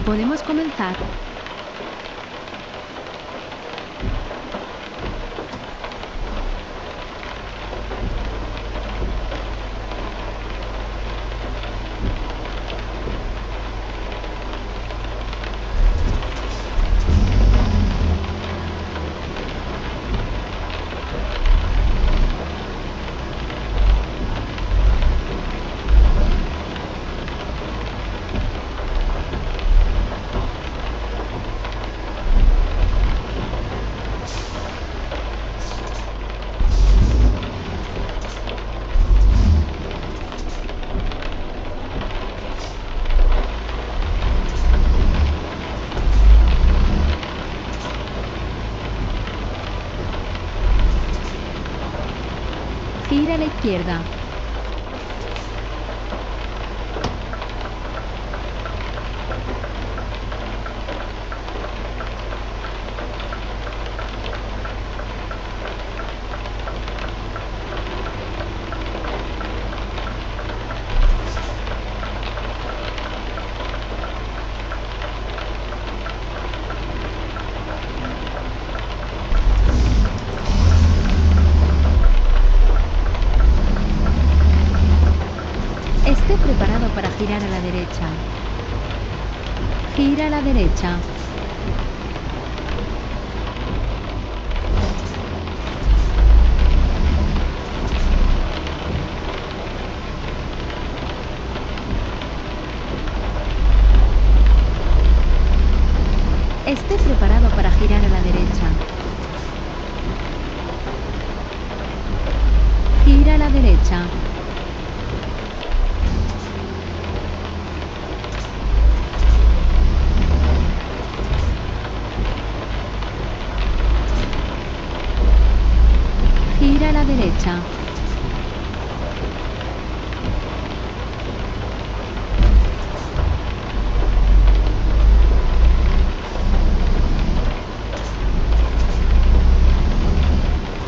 ¿Podemos comenzar? Gira a la izquierda. Esté preparado para girar a la derecha. Gira a la derecha. Esté preparado para girar a la derecha. Gira a la derecha. Gira a la derecha.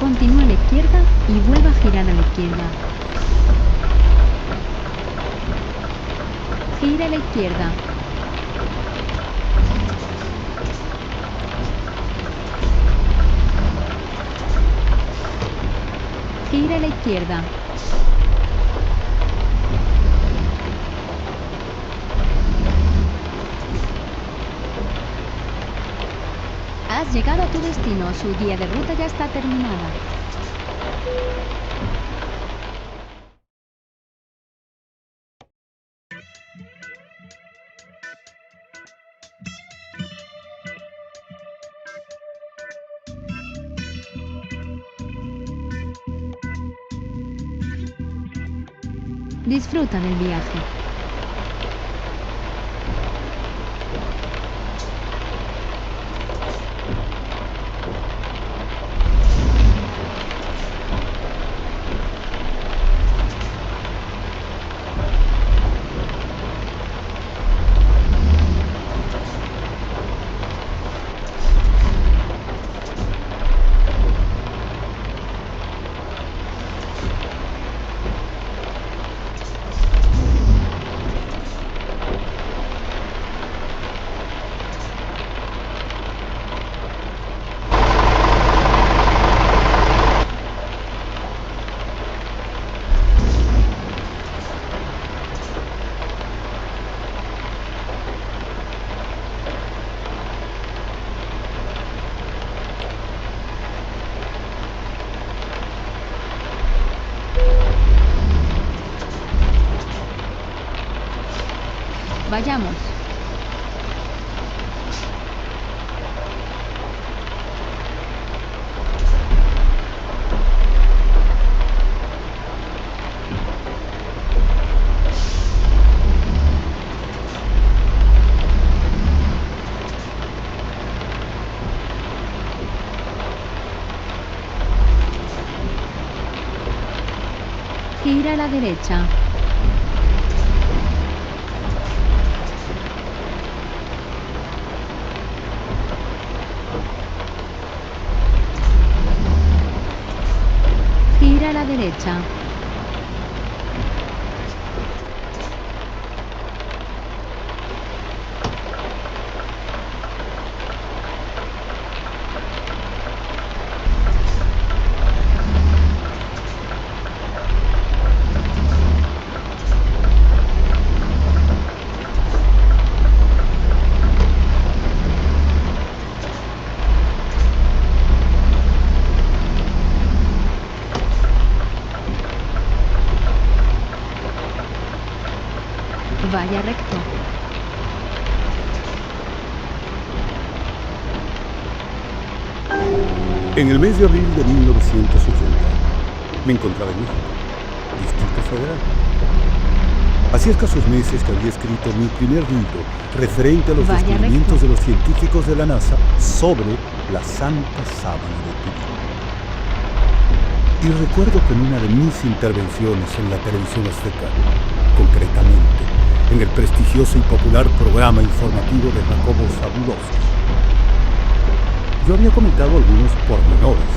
Continúe a la izquierda y vuelva a girar a la izquierda. Gira a la izquierda. Gira a la izquierda. Has llegado a tu destino. Su guía de ruta ya está terminada. Disfruta del viaje. Vayamos. Gira a la derecha. Gira a la derecha. En el mes de abril de 1980 me encontraba en México, Distrito Federal. Hacía escasos meses que había escrito mi primer libro referente a los Vaya descubrimientos recto. de los científicos de la NASA sobre la Santa Sábana de Turín. Y recuerdo que en una de mis intervenciones en la televisión azteca, concretamente en el prestigioso y popular programa informativo de Jacobo Zabludovsky, yo había comentado algunos pormenores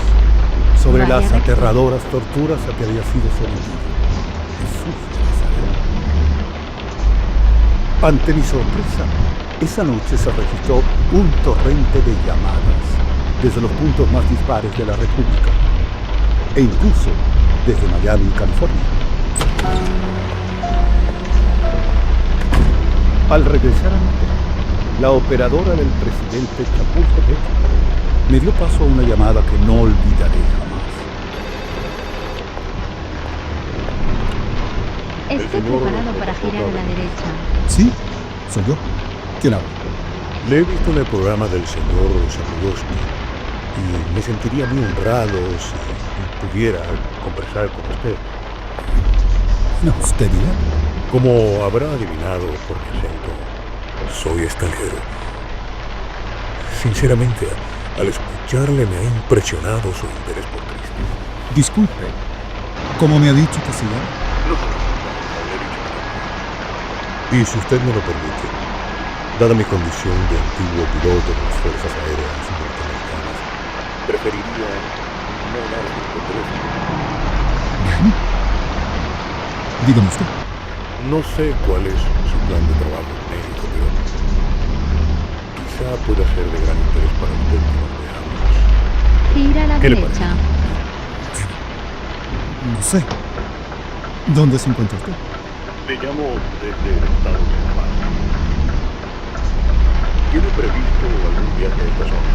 sobre Vaya las recto. aterradoras torturas a que había sido sometido Jesús de Nazaret. Ante mi sorpresa, esa noche se registró un torrente de llamadas desde los puntos más dispares de la República e incluso desde Miami, California. Al regresar a mi hotel, la operadora del presidente Chapultepec me dio paso a una llamada que no olvidaré jamás. Esté preparado para girar a la derecha. Sí, soy yo. ¿Quién habla? Le he visto en el programa del señor Zabludovsky y me sentiría muy honrado si pudiera conversar con usted. No, usted dirá. Como habrá adivinado por mi acento, soy extranjero. Sinceramente, al escucharle me ha impresionado su interés por Cristo. Disculpe, ¿cómo me ha dicho que se llama? No, le he dicho que no. Y si usted me lo permite, dada mi condición de antiguo piloto de las Fuerzas Aéreas Norteamericanas, preferiría no darle el teléfono. Bien. Dígame usted. No sé cuál es su plan de trabajo en México, pero quizá pueda ser de gran interés para usted que nos veamos. Gira a la ¿Qué le derecha. No sé. ¿Dónde se encuentra usted? Le llamo desde el estado de Nevada. ¿Tiene previsto algún viaje a esta zona?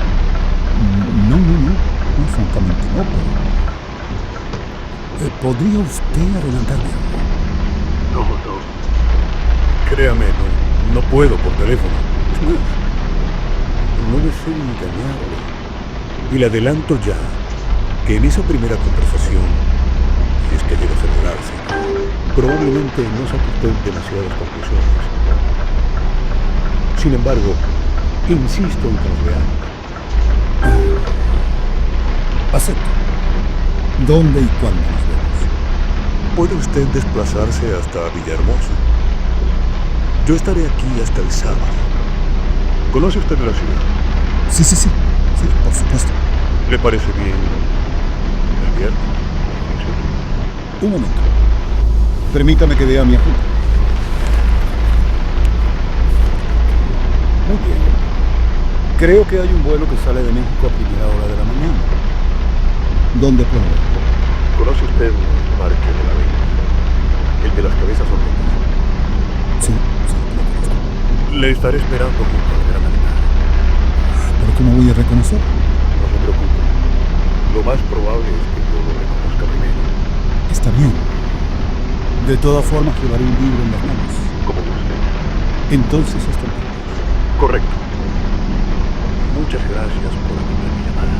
No. No, francamente no, pero... ¿podría usted adelantarme algo? No. Créame, no puedo por teléfono. Es más, no deseo engañarle. Y le adelanto ya que en esa primera conversación, si es que llega a celebrarse, probablemente no saque usted demasiadas conclusiones. Sin embargo, insisto en que nos veamos. Acepto. ¿Dónde y cuándo nos vemos? ¿Puede usted desplazarse hasta Villahermosa? Yo estaré aquí hasta el sábado. ¿Conoce usted la ciudad? Sí, por supuesto. ¿Le parece bien el viernes? Un momento. Permítame que vea mi agenda. Muy bien. Creo que hay un vuelo que sale de México a primera hora de la mañana. ¿Dónde puedo ver? ¿Conoce usted el Parque de la Venta? El de las cabezas horneadas. Sí, lo conozco. Le estaré esperando junto al Gran Altar. ¿Pero cómo voy a reconocer? No se preocupe. Lo más probable es que yo lo reconozca primero. Está bien. De todas formas, llevaré un libro en las manos. Como guste. Entonces, hasta luego. Correcto. Muchas gracias por atender mi llamada.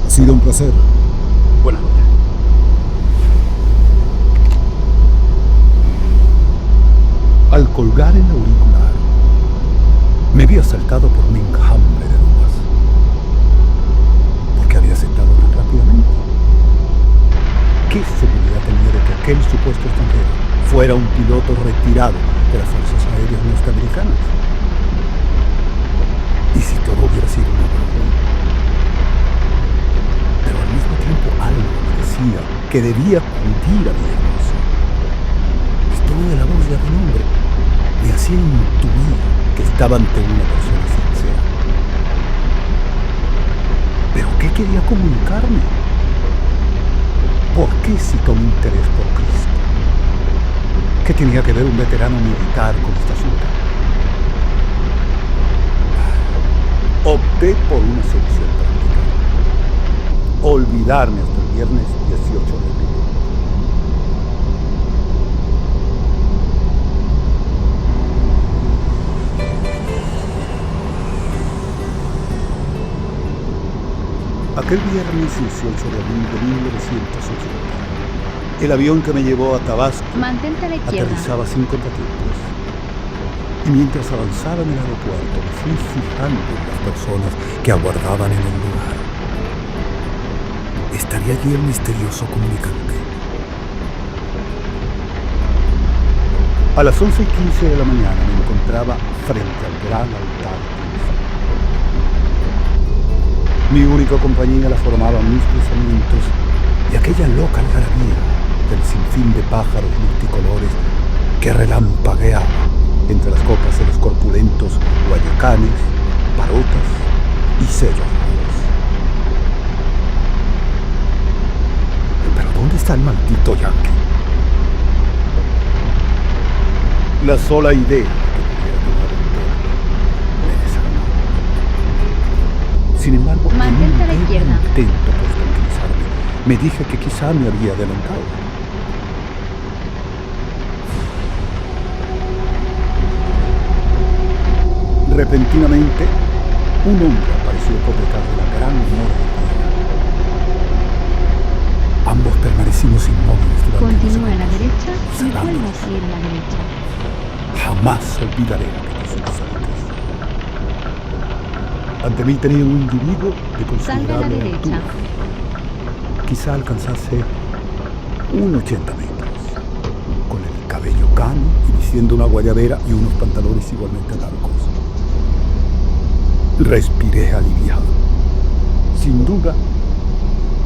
Ha sido un placer. Buenas noches. Al colgar el auricular, me vi asaltado por un enjambre de dudas. ¿Por qué había aceptado tan rápidamente? ¿Qué seguridad tenía de que aquel supuesto extranjero fuera un piloto retirado de las Fuerzas Aéreas Norteamericanas? ¿Y si todo hubiera sido una broma? Pero al mismo tiempo algo me decía que debía acudir a Villahermosa. El tono de la voz de aquel hombre me hacía intuir que estaba ante una persona sincera. ¿Pero qué quería comunicarme? ¿Por qué citó mi interés por Cristo? ¿Qué tenía que ver un veterano militar con este asunto? Opté por una solución práctica. Olvidarme hasta el viernes 18 de abril. Aquel viernes 18 de abril de 1980, el avión que me llevó a Tabasco Mantente a la izquierda. aterrizaba sin contratiempos. Y mientras avanzaba en el aeropuerto, me fui fijando en las personas que aguardaban en el lugar. ¿Estaría allí el misterioso comunicante? A las 11:15 de la mañana me encontraba frente al gran altar triunfal. Mi única compañía la formaban mis pensamientos y aquella loca algarabía del sinfín de pájaros multicolores que relampagueaba entre las copas de los corpulentos guayacanes, parotas y cedros. ¿Pero dónde está el maldito yanqui? La sola idea de que pudiera tomar el toro me desarmó. Sin embargo, en Mantente a la un izquierda. intento por tranquilizarme, me dije que quizá me había adelantado. Repentinamente, un hombre apareció por detrás de la gran mora de piedra. Ambos permanecimos inmóviles durante unos Continúa a la segundos, derecha y observando. vuelve a seguir a la derecha. Jamás olvidaré aquellos instantes. Ante mí tenía un individuo de Salga a la considerable derecha. altura. Quizá alcanzase un 80 metros, con el cabello cano y vistiendo una guayabera y unos pantalones igualmente largos. Respiré aliviado. Sin duda,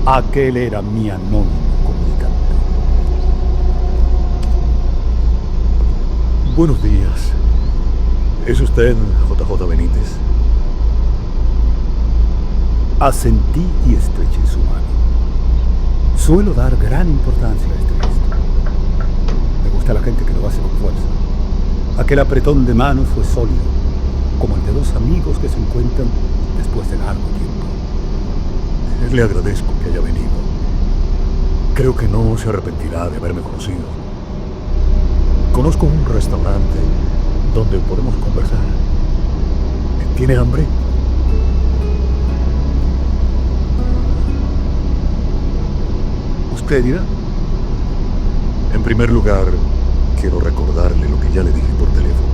aquel era mi anónimo comunicante. Buenos días. ¿Es usted JJ Benítez? Asentí y estreché su mano. Suelo dar gran importancia a este gesto. Me gusta la gente que lo hace con fuerza. Aquel apretón de manos fue sólido, como el de dos amigos que se encuentran después de largo tiempo. Le agradezco que haya venido. Creo que no se arrepentirá de haberme conocido. Conozco un restaurante donde podemos conversar. ¿Tiene hambre? ¿Usted dirá? En primer lugar, quiero recordarle lo que ya le dije por teléfono.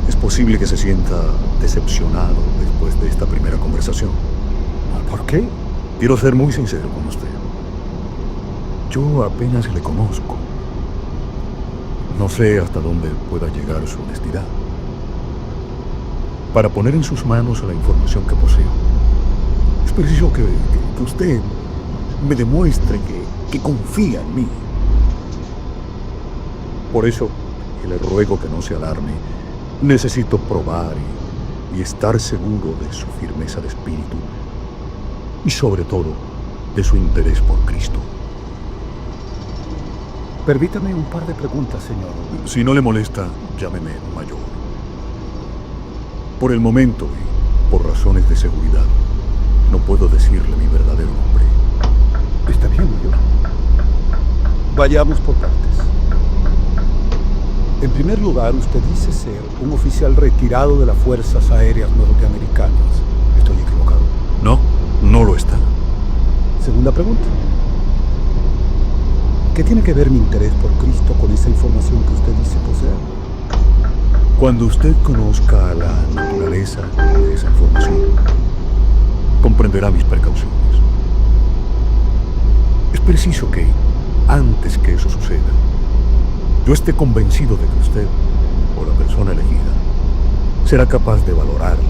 Es posible que se sienta decepcionado después de esta primera conversación. ¿Por qué? Quiero ser muy sincero con usted. Yo apenas le conozco. No sé hasta dónde pueda llegar su honestidad. Para poner en sus manos la información que poseo, es preciso que usted me demuestre que confía en mí. Por eso, y le ruego que no se alarme, necesito probar y estar seguro de su firmeza de espíritu y sobre todo de su interés por Cristo. Permítame un par de preguntas, señor. Si no le molesta, llámeme mayor. Por el momento y por razones de seguridad, no puedo decirle mi verdadero nombre. Está bien, mayor. Vayamos por partes. En primer lugar, usted dice ser un oficial retirado de las Fuerzas Aéreas Norteamericanas. ¿Estoy equivocado? No, no lo está. Segunda pregunta. ¿Qué tiene que ver mi interés por Cristo con esa información que usted dice poseer? Cuando usted conozca la naturaleza de esa información, comprenderá mis precauciones. Es preciso que, antes que eso suceda, yo esté convencido de que usted, o la persona elegida, será capaz de valorarla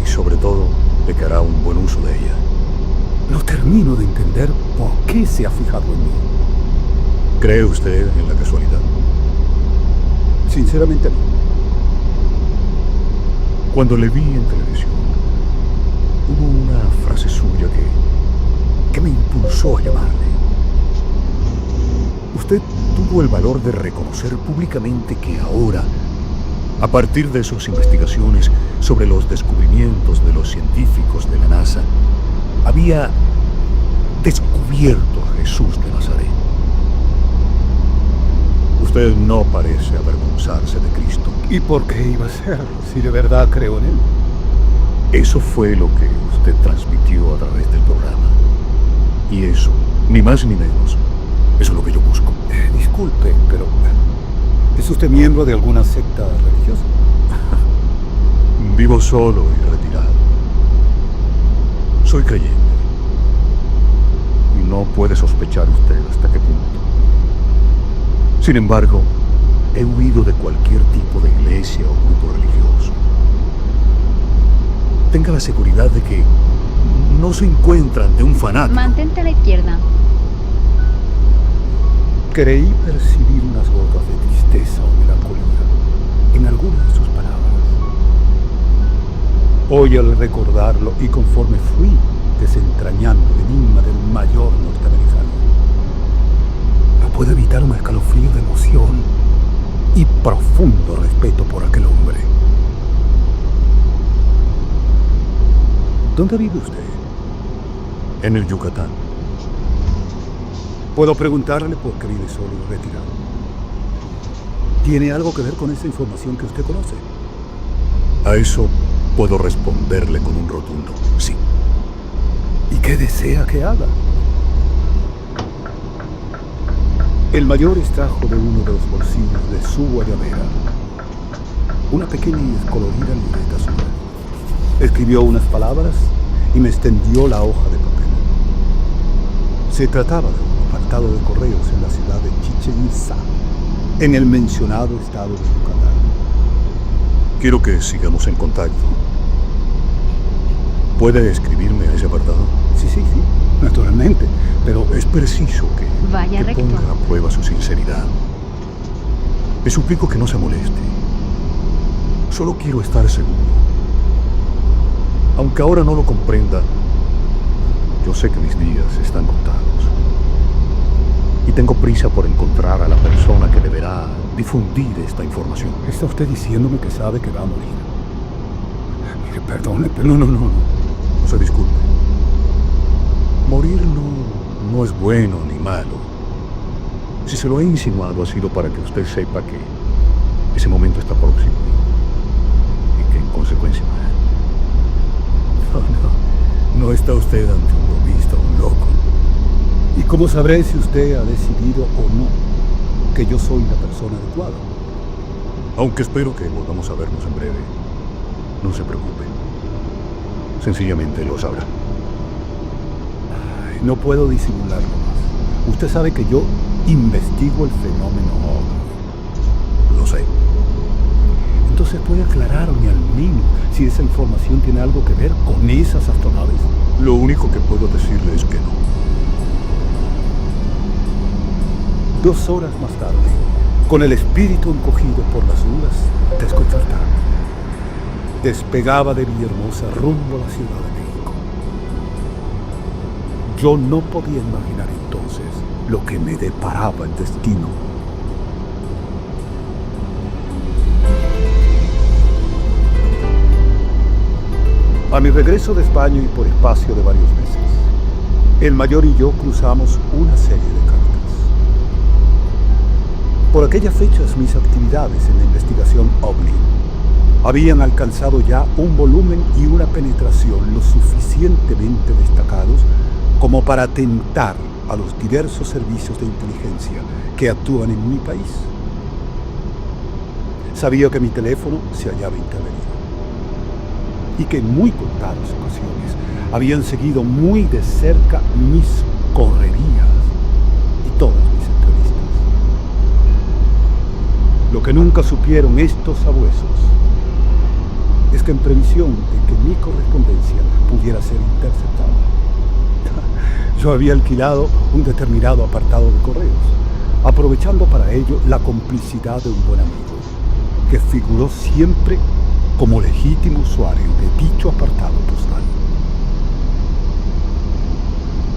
y sobre todo de que hará un buen uso de ella. No termino de entender por qué se ha fijado en mí. ¿Cree usted en la casualidad? Sinceramente no. Cuando le vi en televisión, hubo una frase suya que me impulsó a llamarle. Usted tuvo el valor de reconocer públicamente que ahora, a partir de sus investigaciones sobre los descubrimientos de los científicos de la NASA, había descubierto a Jesús de Nazaret. Usted no parece avergonzarse de Cristo. ¿Y por qué iba a ser si de verdad creo en él? Eso fue lo que usted transmitió a través del programa. Y eso, ni más ni menos, eso es lo que yo busco. Disculpe, pero ¿es usted miembro de alguna secta religiosa? Vivo solo y retirado. Soy creyente. Y no puede sospechar usted hasta qué punto. Sin embargo, he huido de cualquier tipo de iglesia o grupo religioso. Tenga la seguridad de que no se encuentra ante un fanático. Mantente a la izquierda. Creí percibir unas gotas de tristeza o melancolía en algunas de sus palabras. Hoy, al recordarlo y conforme fui desentrañando el enigma del mayor norteamericano, no puedo evitar un escalofrío de emoción y profundo respeto por aquel hombre. ¿Dónde vive usted? En el Yucatán. ¿Puedo preguntarle por qué vive solo y retirado? ¿Tiene algo que ver con esa información que usted conoce? A eso puedo responderle con un rotundo sí. ¿Y qué desea que haga? El mayor extrajo de uno de los bolsillos de su guayabera una pequeña y descolorida libreta azul. Escribió unas palabras y me extendió la hoja de papel. Se trataba de un apartado de correos en la ciudad de Chichén Itzá, en el mencionado estado de Yucatán. Quiero que sigamos en contacto. ¿Puede escribirme a ese apartado? Sí, naturalmente, pero es preciso que recto. Ponga a prueba su sinceridad. Le suplico que no se moleste. Solo quiero estar seguro. Aunque ahora no lo comprenda, yo sé que mis días están contados. Y tengo prisa por encontrar a la persona que deberá difundir esta información. ¿Está usted diciéndome que sabe que va a morir? Mire, perdone, pero no. No se disculpe. Morir no es bueno ni malo. Si se lo he insinuado ha sido para que usted sepa que ese momento está próximo y que en consecuencia... No está usted ante un bromista o un loco. ¿Y cómo sabré si usted ha decidido o no que yo soy la persona adecuada? Aunque espero que volvamos a vernos en breve, no se preocupe. Sencillamente lo sabrá. Ay, no puedo disimularlo más. Usted sabe que yo investigo el fenómeno ovni. Lo sé. Entonces, ¿puede aclararme al menos si esa información tiene algo que ver con esas astronaves? Lo único que puedo decirle es que no. 2 horas más tarde, con el espíritu encogido por las dudas, desconcertado, despegaba de Villahermosa rumbo a la Ciudad de México. Yo no podía imaginar entonces lo que me deparaba el destino. A mi regreso de España y por espacio de varios meses, el mayor y yo cruzamos una serie de cartas. Por aquellas fechas mis actividades en la investigación OVNI habían alcanzado ya un volumen y una penetración lo suficientemente destacados como para atentar a los diversos servicios de inteligencia que actúan en mi país. Sabía que mi teléfono se hallaba intervenido y que en muy contadas ocasiones habían seguido muy de cerca mis correrías y todas mis entrevistas. Lo que nunca supieron estos sabuesos es que en previsión de que mi correspondencia pudiera ser interceptada, yo había alquilado un determinado apartado de correos, aprovechando para ello la complicidad de un buen amigo, que figuró siempre como legítimo usuario de dicho apartado postal.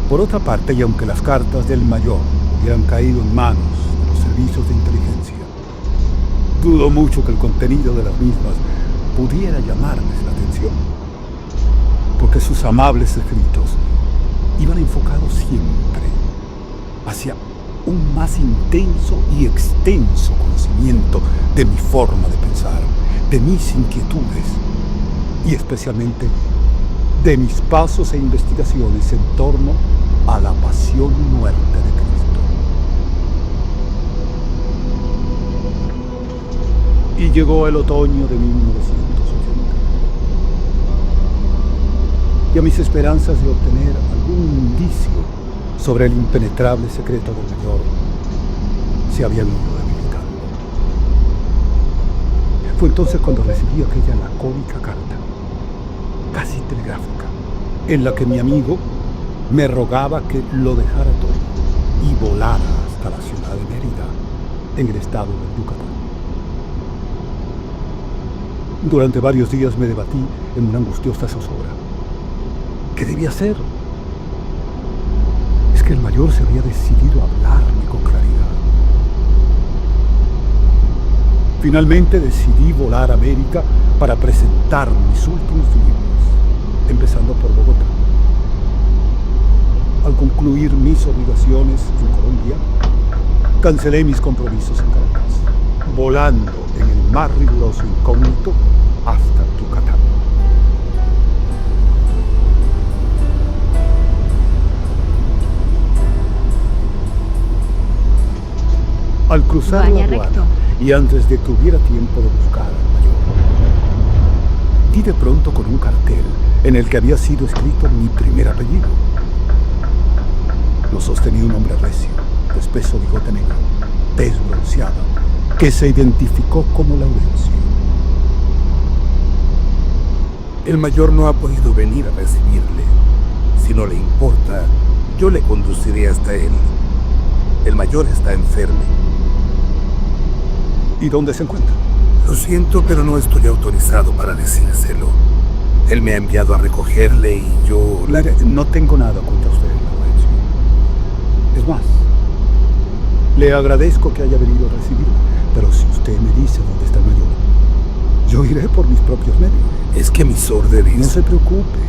Por otra parte, y aunque las cartas del mayor hubieran caído en manos de los servicios de inteligencia, dudo mucho que el contenido de las mismas pudiera llamarles la atención, porque sus amables escritos iban enfocados siempre hacia un más intenso y extenso conocimiento de mi forma de pensar, de mis inquietudes y especialmente de mis pasos e investigaciones en torno a la pasión y muerte de Cristo. Y llegó el otoño de 1980. Y a mis esperanzas de obtener algún indicio sobre el impenetrable secreto del mayor se habían ido debilitando. Fue entonces cuando recibí aquella lacónica carta, casi telegráfica, en la que mi amigo me rogaba que lo dejara todo y volara hasta la ciudad de Mérida, en el estado de Yucatán. Durante varios días me debatí en una angustiosa zozobra. ¿Qué debía hacer? Es que el mayor se había decidido a hablarme con claridad. Finalmente decidí volar a América para presentar mis últimos libros, empezando por Bogotá. Al concluir mis obligaciones en Colombia, cancelé mis compromisos en Caracas, volando en el más riguroso incógnito hasta Yucatán. Al cruzar la aduana y antes de que hubiera tiempo de buscar al mayor, di de pronto con un cartel en el que había sido escrito mi primer apellido. Lo sostenía un hombre recio, de espeso bigote negro, tez bronceada, que se identificó como Laurencio. El mayor no ha podido venir a recibirle. Si no le importa, yo le conduciré hasta él. El mayor está enfermo. ¿Y dónde se encuentra? Lo siento, pero no estoy autorizado para decírselo. Él me ha enviado a recogerle y yo... No tengo nada contra usted, Laurencio. Es más, le agradezco que haya venido a recibirme, pero si usted me dice dónde está el mayor, yo iré por mis propios medios. Es que mis órdenes... No se preocupe.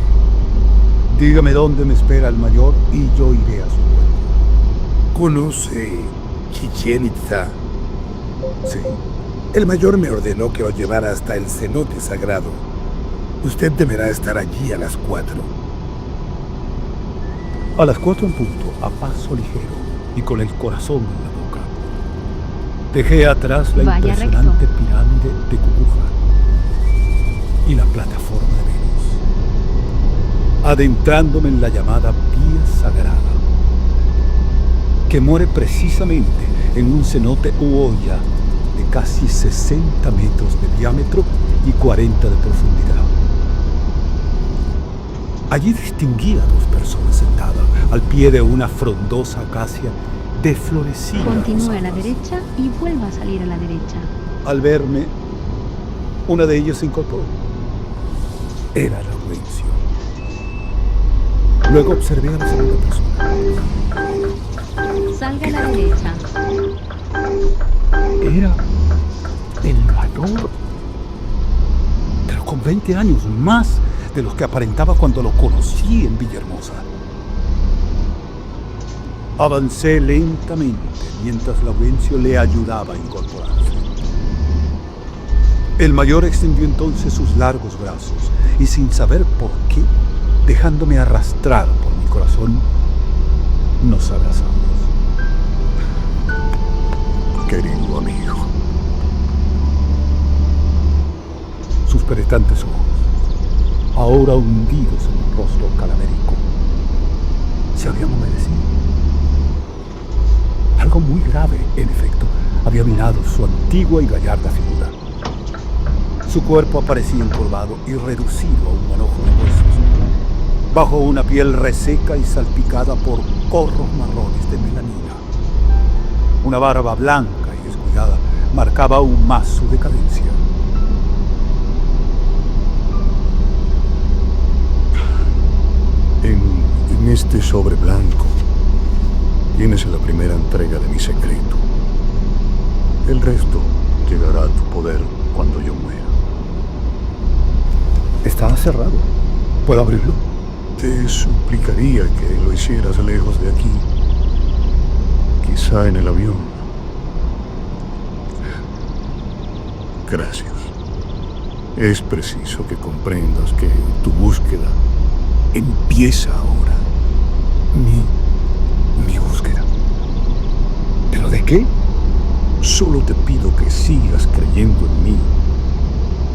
Dígame dónde me espera el mayor y yo iré a su encuentro. ¿Conoce Chichén Itzá? Sí. El mayor me ordenó que lo llevara hasta el cenote sagrado. Usted deberá estar allí a las 4. A las 4 en punto, a paso ligero y con el corazón en la boca, dejé atrás la Vaya impresionante pirámide de Kukuja y la plataforma de Venus, adentrándome en la llamada Vía Sagrada, que muere precisamente en un cenote u olla de casi 60 metros de diámetro y 40 de profundidad. Allí distinguí a 2 personas sentadas al pie de una frondosa acacia desflorecida. Continúe a la derecha y vuelva a salir a la derecha. Al verme, una de ellas se incorporó. Era Laurencio. Luego observé a la segunda persona. Salga a la derecha. Era el mayor, pero con 20 años más de los que aparentaba cuando lo conocí en Villahermosa. Avancé lentamente mientras Laurencio le ayudaba a incorporarse. El mayor extendió entonces sus largos brazos y, sin saber por qué, dejándome arrastrar por mi corazón, nos abrazamos. Querido amigo. Sus penetrantes ojos, ahora hundidos en un rostro cadavérico, se habían humedecido. Algo muy grave, en efecto, había minado su antigua y gallarda figura. Su cuerpo aparecía encorvado y reducido a un manojo de huesos, bajo una piel reseca y salpicada por corros marrones de melanina. Una barba blanca y descuidada marcaba aún más su decadencia. En este sobre blanco tienes la primera entrega de mi secreto. El resto llegará a tu poder cuando yo muera. Está cerrado. ¿Puedo abrirlo? Te suplicaría que lo hicieras lejos de aquí. Quizá en el avión. Gracias. Es preciso que comprendas que tu búsqueda Empieza ahora mi búsqueda. ¿Pero de qué? Solo te pido que sigas creyendo en mí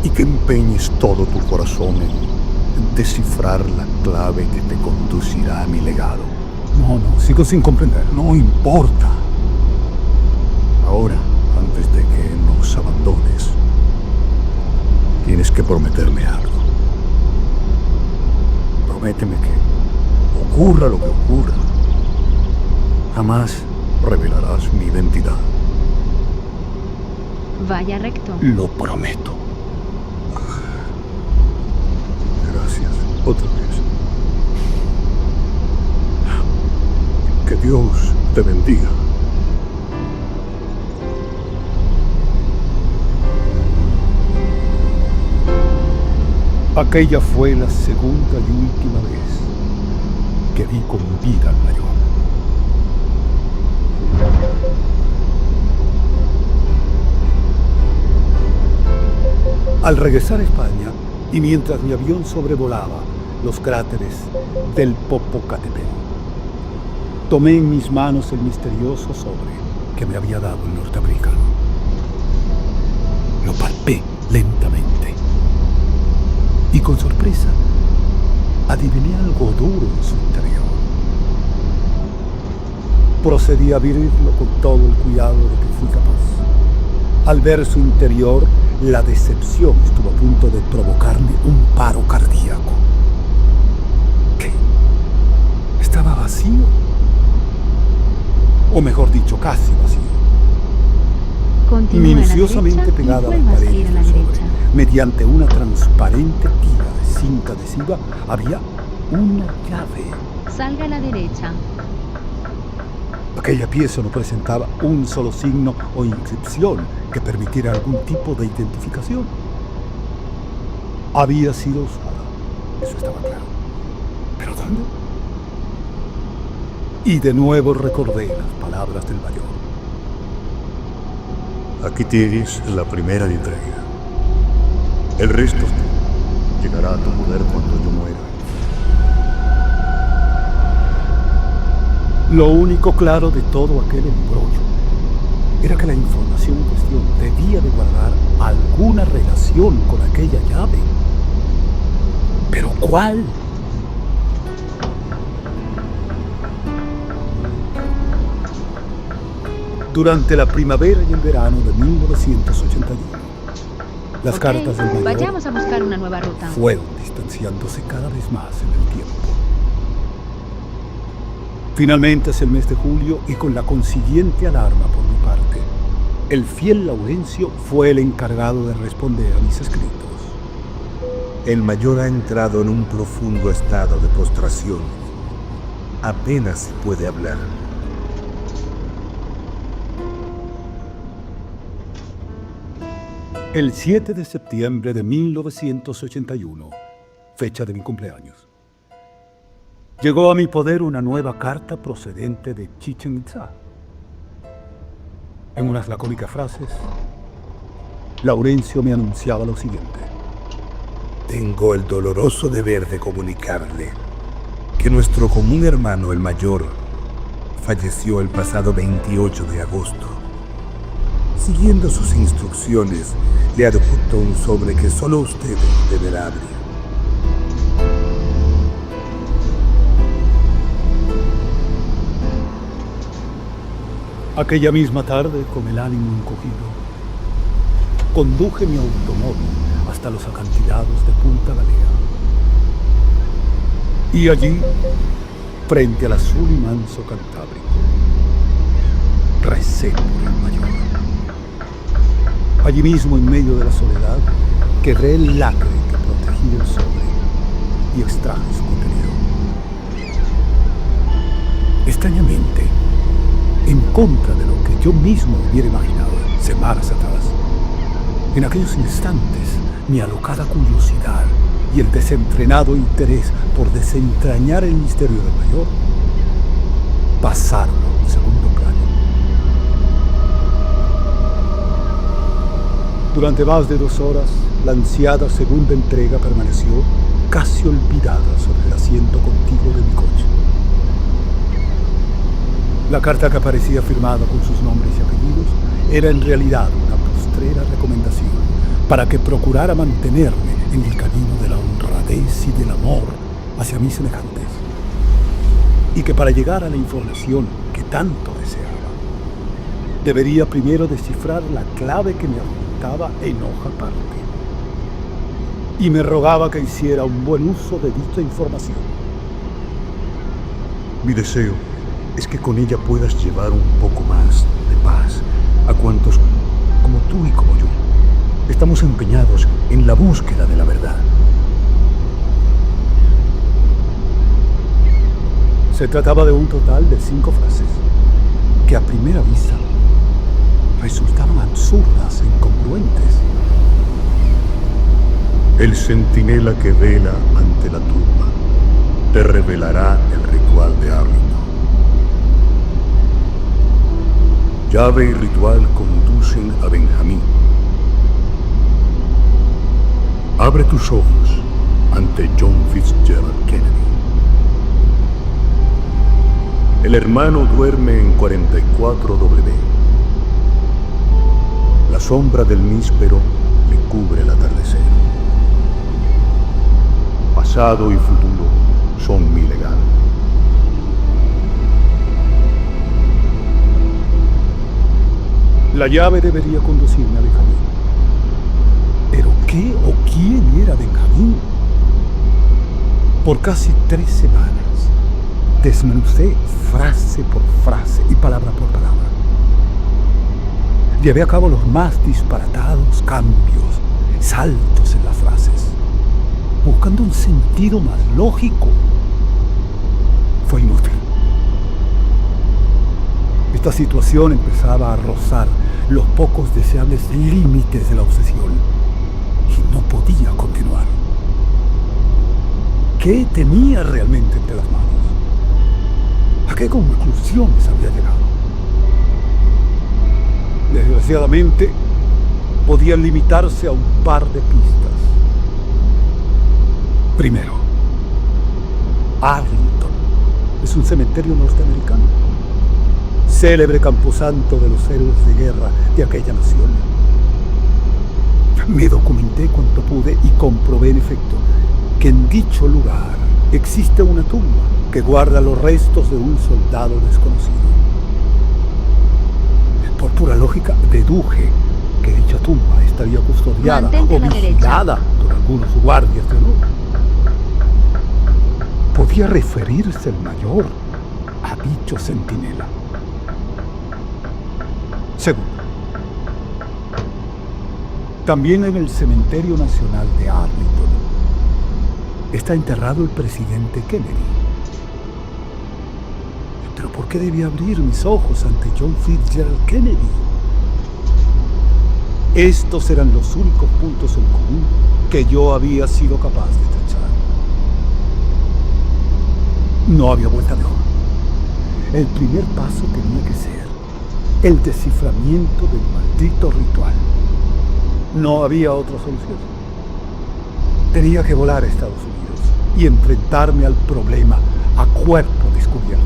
y que empeñes todo tu corazón en descifrar la clave que te conducirá a mi legado. No, sigo sin comprender. No importa. Ahora, antes de que nos abandones, tienes que prometerme algo. Prométeme que, ocurra lo que ocurra, jamás revelarás mi identidad. Vaya recto. Lo prometo. Gracias, otra vez. Que Dios te bendiga. Aquella fue la segunda y última vez que vi con vida al mayor. Al regresar a España, y mientras mi avión sobrevolaba los cráteres del Popocatépetl, tomé en mis manos el misterioso sobre que me había dado el norteamericano. Lo palpé lentamente y con sorpresa adiviné algo duro en su interior. Procedí a abrirlo con todo el cuidado de que fui capaz. Al ver su interior, la decepción estuvo a punto de provocarme un paro cardíaco. ¿Qué? ¿Estaba vacío? O mejor dicho, casi vacío. Continúa Minuciosamente a la pegada a derecha las y vuelva a seguir paredes a la del sobre, derecha. mediante una transparente tira de zinc adhesiva, había una llave. Salga a la derecha. Aquella pieza no presentaba un solo signo o inscripción que permitiera algún tipo de identificación. Había sido usada, eso estaba claro. ¿Pero dónde? Y de nuevo recordé las palabras del mayor. Aquí tienes la primera entrega. El resto llegará a tu poder cuando yo muera. Lo único claro de todo aquel embrollo era que la información en cuestión debía de guardar alguna relación con aquella llave. ¿Pero cuál? Durante la primavera y el verano de 1981, las cartas del mayor Vayamos a buscar una nueva ruta. fueron distanciándose cada vez más en el tiempo. Finalmente es el mes de julio y con la consiguiente alarma por mi parte, el fiel Laurencio fue el encargado de responder a mis escritos. El mayor ha entrado en un profundo estado de postración. Apenas puede hablar. El 7 de septiembre de 1981, fecha de mi cumpleaños, llegó a mi poder una nueva carta procedente de Chichén Itzá. En unas lacónicas frases, Laurencio me anunciaba lo siguiente. Tengo el doloroso deber de comunicarle que nuestro común hermano, el mayor, falleció el pasado 28 de agosto. Siguiendo sus instrucciones, le adjunto un sobre que solo usted deberá abrir. Aquella misma tarde, con el ánimo encogido, conduje mi automóvil hasta los acantilados de Punta Galea. Y allí, frente al azul y manso Cantábrico, recé por el mayor. Allí mismo, en medio de la soledad, quebré el lacre que protegía el sobre y extraje su contenido. Extrañamente, en contra de lo que yo mismo hubiera imaginado semanas atrás, en aquellos instantes mi alocada curiosidad y el desenfrenado interés por desentrañar el misterio del mayor pasaron a un segundo plano. Durante más de 2 horas, la ansiada segunda entrega permaneció casi olvidada sobre la asiento contiguo de mi coche. La carta que aparecía firmada con sus nombres y apellidos era en realidad una postrera recomendación para que procurara mantenerme en el camino de la honradez y del amor hacia mis semejantes, y que para llegar a la información que tanto deseaba, debería primero descifrar la clave que me apuntaba en hoja aparte, y me rogaba que hiciera un buen uso de dicha información. Mi deseo es que con ella puedas llevar un poco más de paz a cuantos, como tú y como yo, estamos empeñados en la búsqueda de la verdad. Se trataba de un total de 5 frases que a primera vista resultaban absurdas e incongruentes. El centinela que vela ante la tumba te revelará el ritual de Arlington. Llave y ritual conducen a Benjamín. Abre tus ojos ante John Fitzgerald Kennedy. El hermano duerme en 44W. La sombra del níspero le cubre el atardecer. Pasado y futuro son mi legado. La llave debería conducirme a Benjamín. ¿Pero qué o quién era Benjamín? Por casi 3 semanas desmenucé frase por frase y palabra por palabra. Llevé a cabo los más disparatados cambios, saltos en las frases, buscando un sentido más lógico. Fue inútil. Esta situación empezaba a rozar los pocos deseables límites de la obsesión y no podía continuar. ¿Qué tenía realmente entre las manos? ¿A qué conclusiones había llegado? Desgraciadamente, podían limitarse a un par de pistas. Primero, Arlington es un cementerio norteamericano, célebre camposanto de los héroes de guerra de aquella nación. Me documenté cuanto pude y comprobé en efecto que en dicho lugar existe una tumba que guarda los restos de un soldado desconocido. Por pura lógica, deduje que dicha tumba estaría custodiada Mantente o a la vigilada por algunos guardias de honor. ¿Podía referirse el mayor a dicho centinela? Segundo, también en el Cementerio Nacional de Arlington está enterrado el presidente Kennedy. ¿Pero por qué debía abrir mis ojos ante John Fitzgerald Kennedy? Estos eran los únicos puntos en común que yo había sido capaz de tachar. No había vuelta de hoja. El primer paso tenía que ser el desciframiento del maldito ritual. No había otra solución. Tenía que volar a Estados Unidos y enfrentarme al problema a cuerpo descubierto.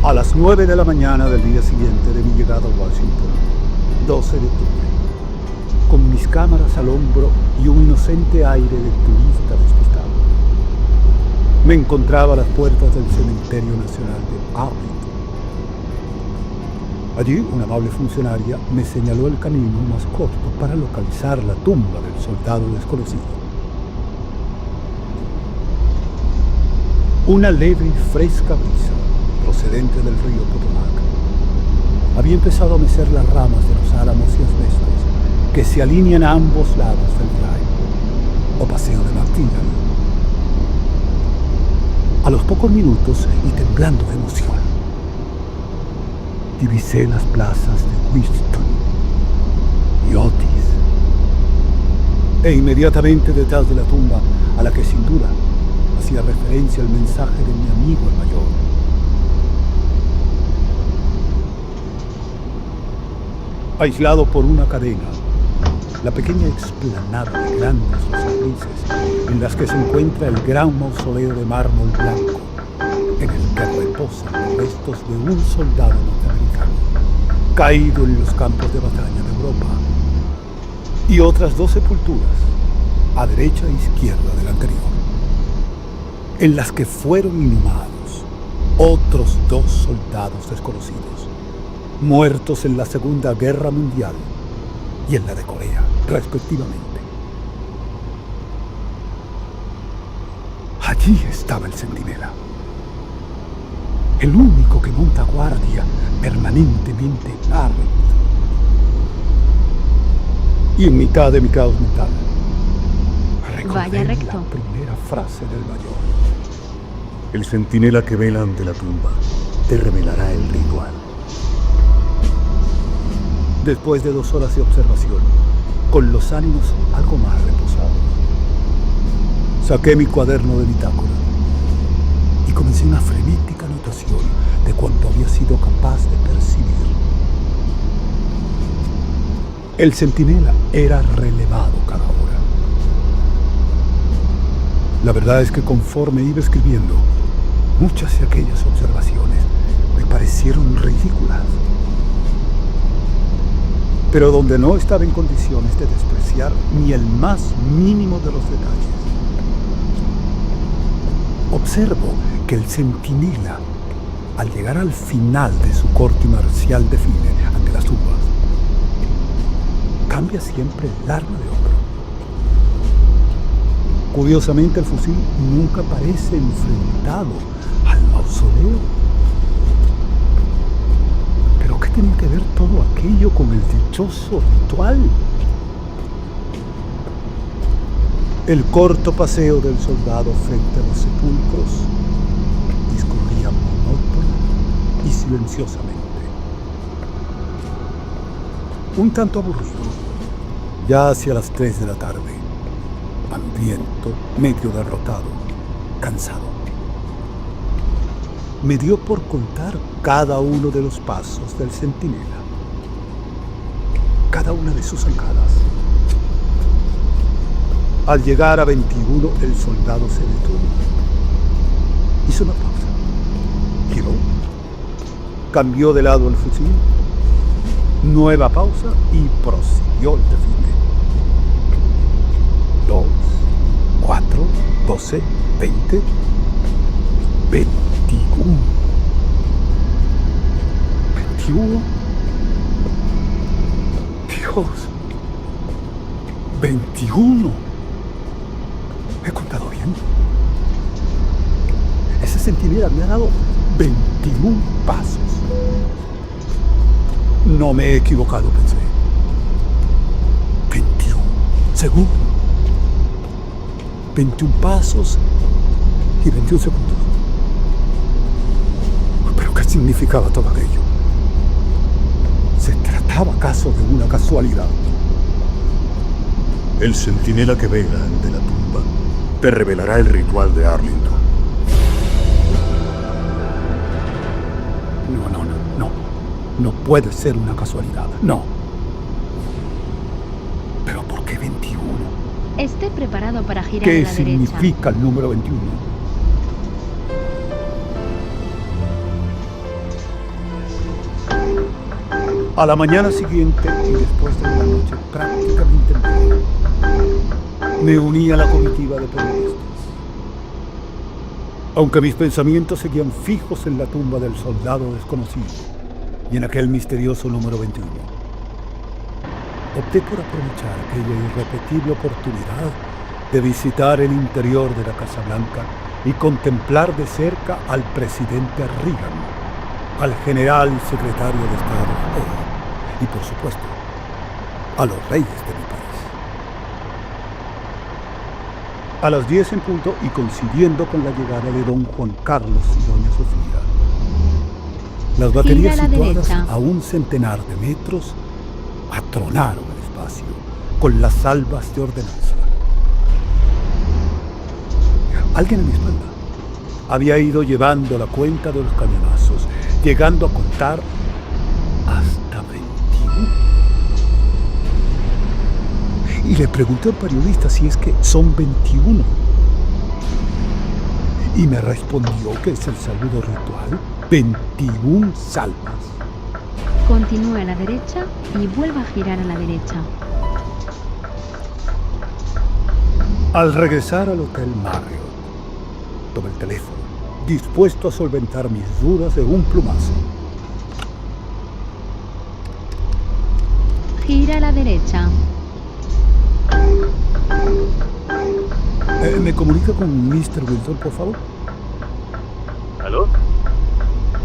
A las 9 de la mañana del día siguiente de mi llegada a Washington, 12 de octubre, con mis cámaras al hombro y un inocente aire de turista despistado, me encontraba a las puertas del Cementerio Nacional de Arlington. Allí, una amable funcionaria me señaló el camino más corto para localizar la tumba del soldado desconocido. Una leve y fresca brisa procedente del río Potomac había empezado a mecer las ramas de los álamos y asbestos que se alinean a ambos lados del drive o paseo de McKinley. A los pocos minutos, y temblando de emoción, divisé las plazas de Winston y Otis, e inmediatamente detrás de la tumba a la que sin duda hacía referencia el mensaje de mi amigo el mayor, aislado por una cadena la pequeña explanada de grandes rosas en las que se encuentra el gran mausoleo de mármol blanco, en el que reposan los restos de un soldado norteamericano caído en los campos de batalla de Europa, y otras 2 sepulturas, a derecha e izquierda del anterior, en las que fueron inhumados otros 2 soldados desconocidos, muertos en la Segunda Guerra Mundial y en la de Corea, respectivamente. Allí estaba el centinela, el único que monta guardia permanentemente en Arlington. Y en mitad de mi caos mental, Vaya recordé recto. la primera frase del mayor. El centinela que vela ante la tumba te revelará el ritual. Después de 2 horas de observación, con los ánimos algo más reposados, saqué mi cuaderno de bitácora y comencé una frenética anotación de cuanto había sido capaz de percibir. El centinela era relevado cada hora. La verdad es que conforme iba escribiendo, muchas de aquellas observaciones me parecieron ridículas. Pero donde no estaba en condiciones de despreciar ni el más mínimo de los detalles, observo que el centinela, al llegar al final de su corto y marcial desfile ante las tumbas, cambia siempre el arma de hombro. Curiosamente, el fusil nunca parece enfrentado al mausoleo. ¿Pero qué tenía que ver todo aquello con el dichoso ritual? El corto paseo del soldado frente a los sepulcros discurría monótona y silenciosamente. Un tanto aburrido, ya hacia las 3 de la tarde, hambriento, medio derrotado, cansado. Me dio por contar cada uno de los pasos del centinela, cada una de sus zancadas. Al llegar a 21, el soldado se detuvo. Hizo una pausa. Giró. Cambió de lado el fusil. Nueva pausa y prosiguió el desfile. 2, 4, 12, 20, 21. 21. Dios. 21. ¿He contado bien? Ese centinela me ha dado 21 pasos. No me he equivocado, pensé. 21. Seguro. 21 pasos y 21 segundos. ¿Pero qué significaba todo aquello? ¿Se trataba acaso de una casualidad? El centinela que vela ante la tumba te revelará el ritual de Arlington. No puede ser una casualidad. No. ¿Pero por qué 21? Esté preparado para girar a ¿Qué la derecha. significa el número 21? A la mañana siguiente y después de una noche prácticamente entera, me uní a la comitiva de periodistas. Aunque mis pensamientos seguían fijos en la tumba del soldado desconocido y en aquel misterioso número 21, opté por aprovechar aquella irrepetible oportunidad de visitar el interior de la Casa Blanca y contemplar de cerca al presidente Reagan, al general y secretario de Estado y, por supuesto, a los reyes de mi país. A las 10 en punto, y coincidiendo con la llegada de don Juan Carlos y doña Sofía, las baterías Gira a la situadas derecha. a un centenar de metros atronaron el espacio con las salvas de ordenanza. Alguien a mi espalda había ido llevando la cuenta de los cañonazos, llegando a contar hasta 21. Y le pregunté al periodista si es que son 21. Y me respondió que es el saludo ritual 21 salvas. Continúe a la derecha y vuelva a girar a la derecha. Al regresar al Hotel Marriott, tomé el teléfono, dispuesto a solventar mis dudas de un plumazo. Gira a la derecha. ¿Me comunica con Mr. Wilton, por favor? ¿Aló?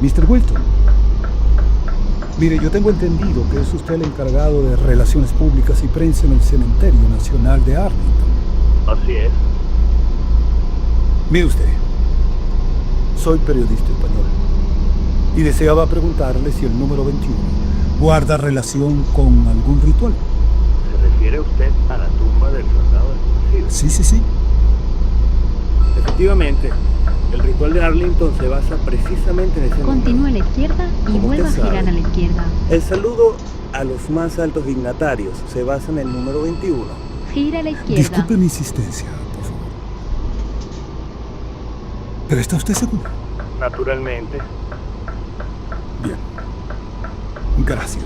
Mr. Wilton. Mire, yo tengo entendido que es usted el encargado de Relaciones Públicas y Prensa en el Cementerio Nacional de Arlington. Así es. Mire usted, soy periodista español y deseaba preguntarle si el número 21 guarda relación con algún ritual. ¿Se refiere usted a la tumba del soldado desconocido? Sí. Efectivamente, el ritual de Arlington se basa precisamente en ese Continúe a la izquierda y Como vuelva a usted girar sabe. a la izquierda. El saludo a los más altos dignatarios se basa en el número 21. Gira a la izquierda. Disculpe mi insistencia, por favor. ¿Pero está usted seguro? Naturalmente. Bien. Gracias.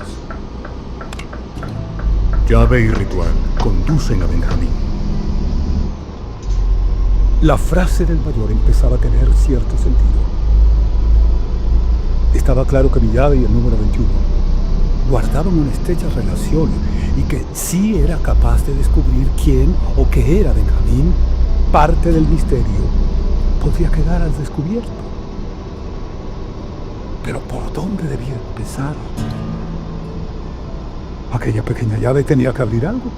Llave y ritual conducen a Benjamín. La frase del mayor empezaba a tener cierto sentido. Estaba claro que mi llave y el número 21 guardaban una estrecha relación y que si era capaz de descubrir quién o qué era Benjamín, parte del misterio podría quedar al descubierto. Pero ¿por dónde debía empezar? Aquella pequeña llave tenía que abrir algo.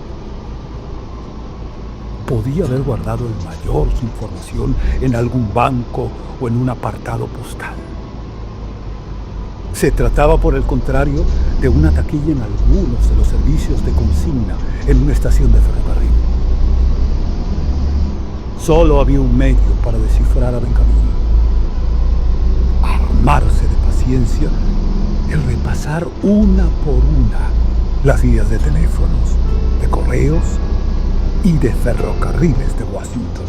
Podía haber guardado el mayor su información en algún banco o en un apartado postal. Se trataba, por el contrario, de una taquilla en algunos de los servicios de consigna en una estación de ferrocarril. Solo había un medio para descifrar a Benjamín: armarse de paciencia y repasar una por una las guías de teléfonos, de correos y de ferrocarriles de Washington.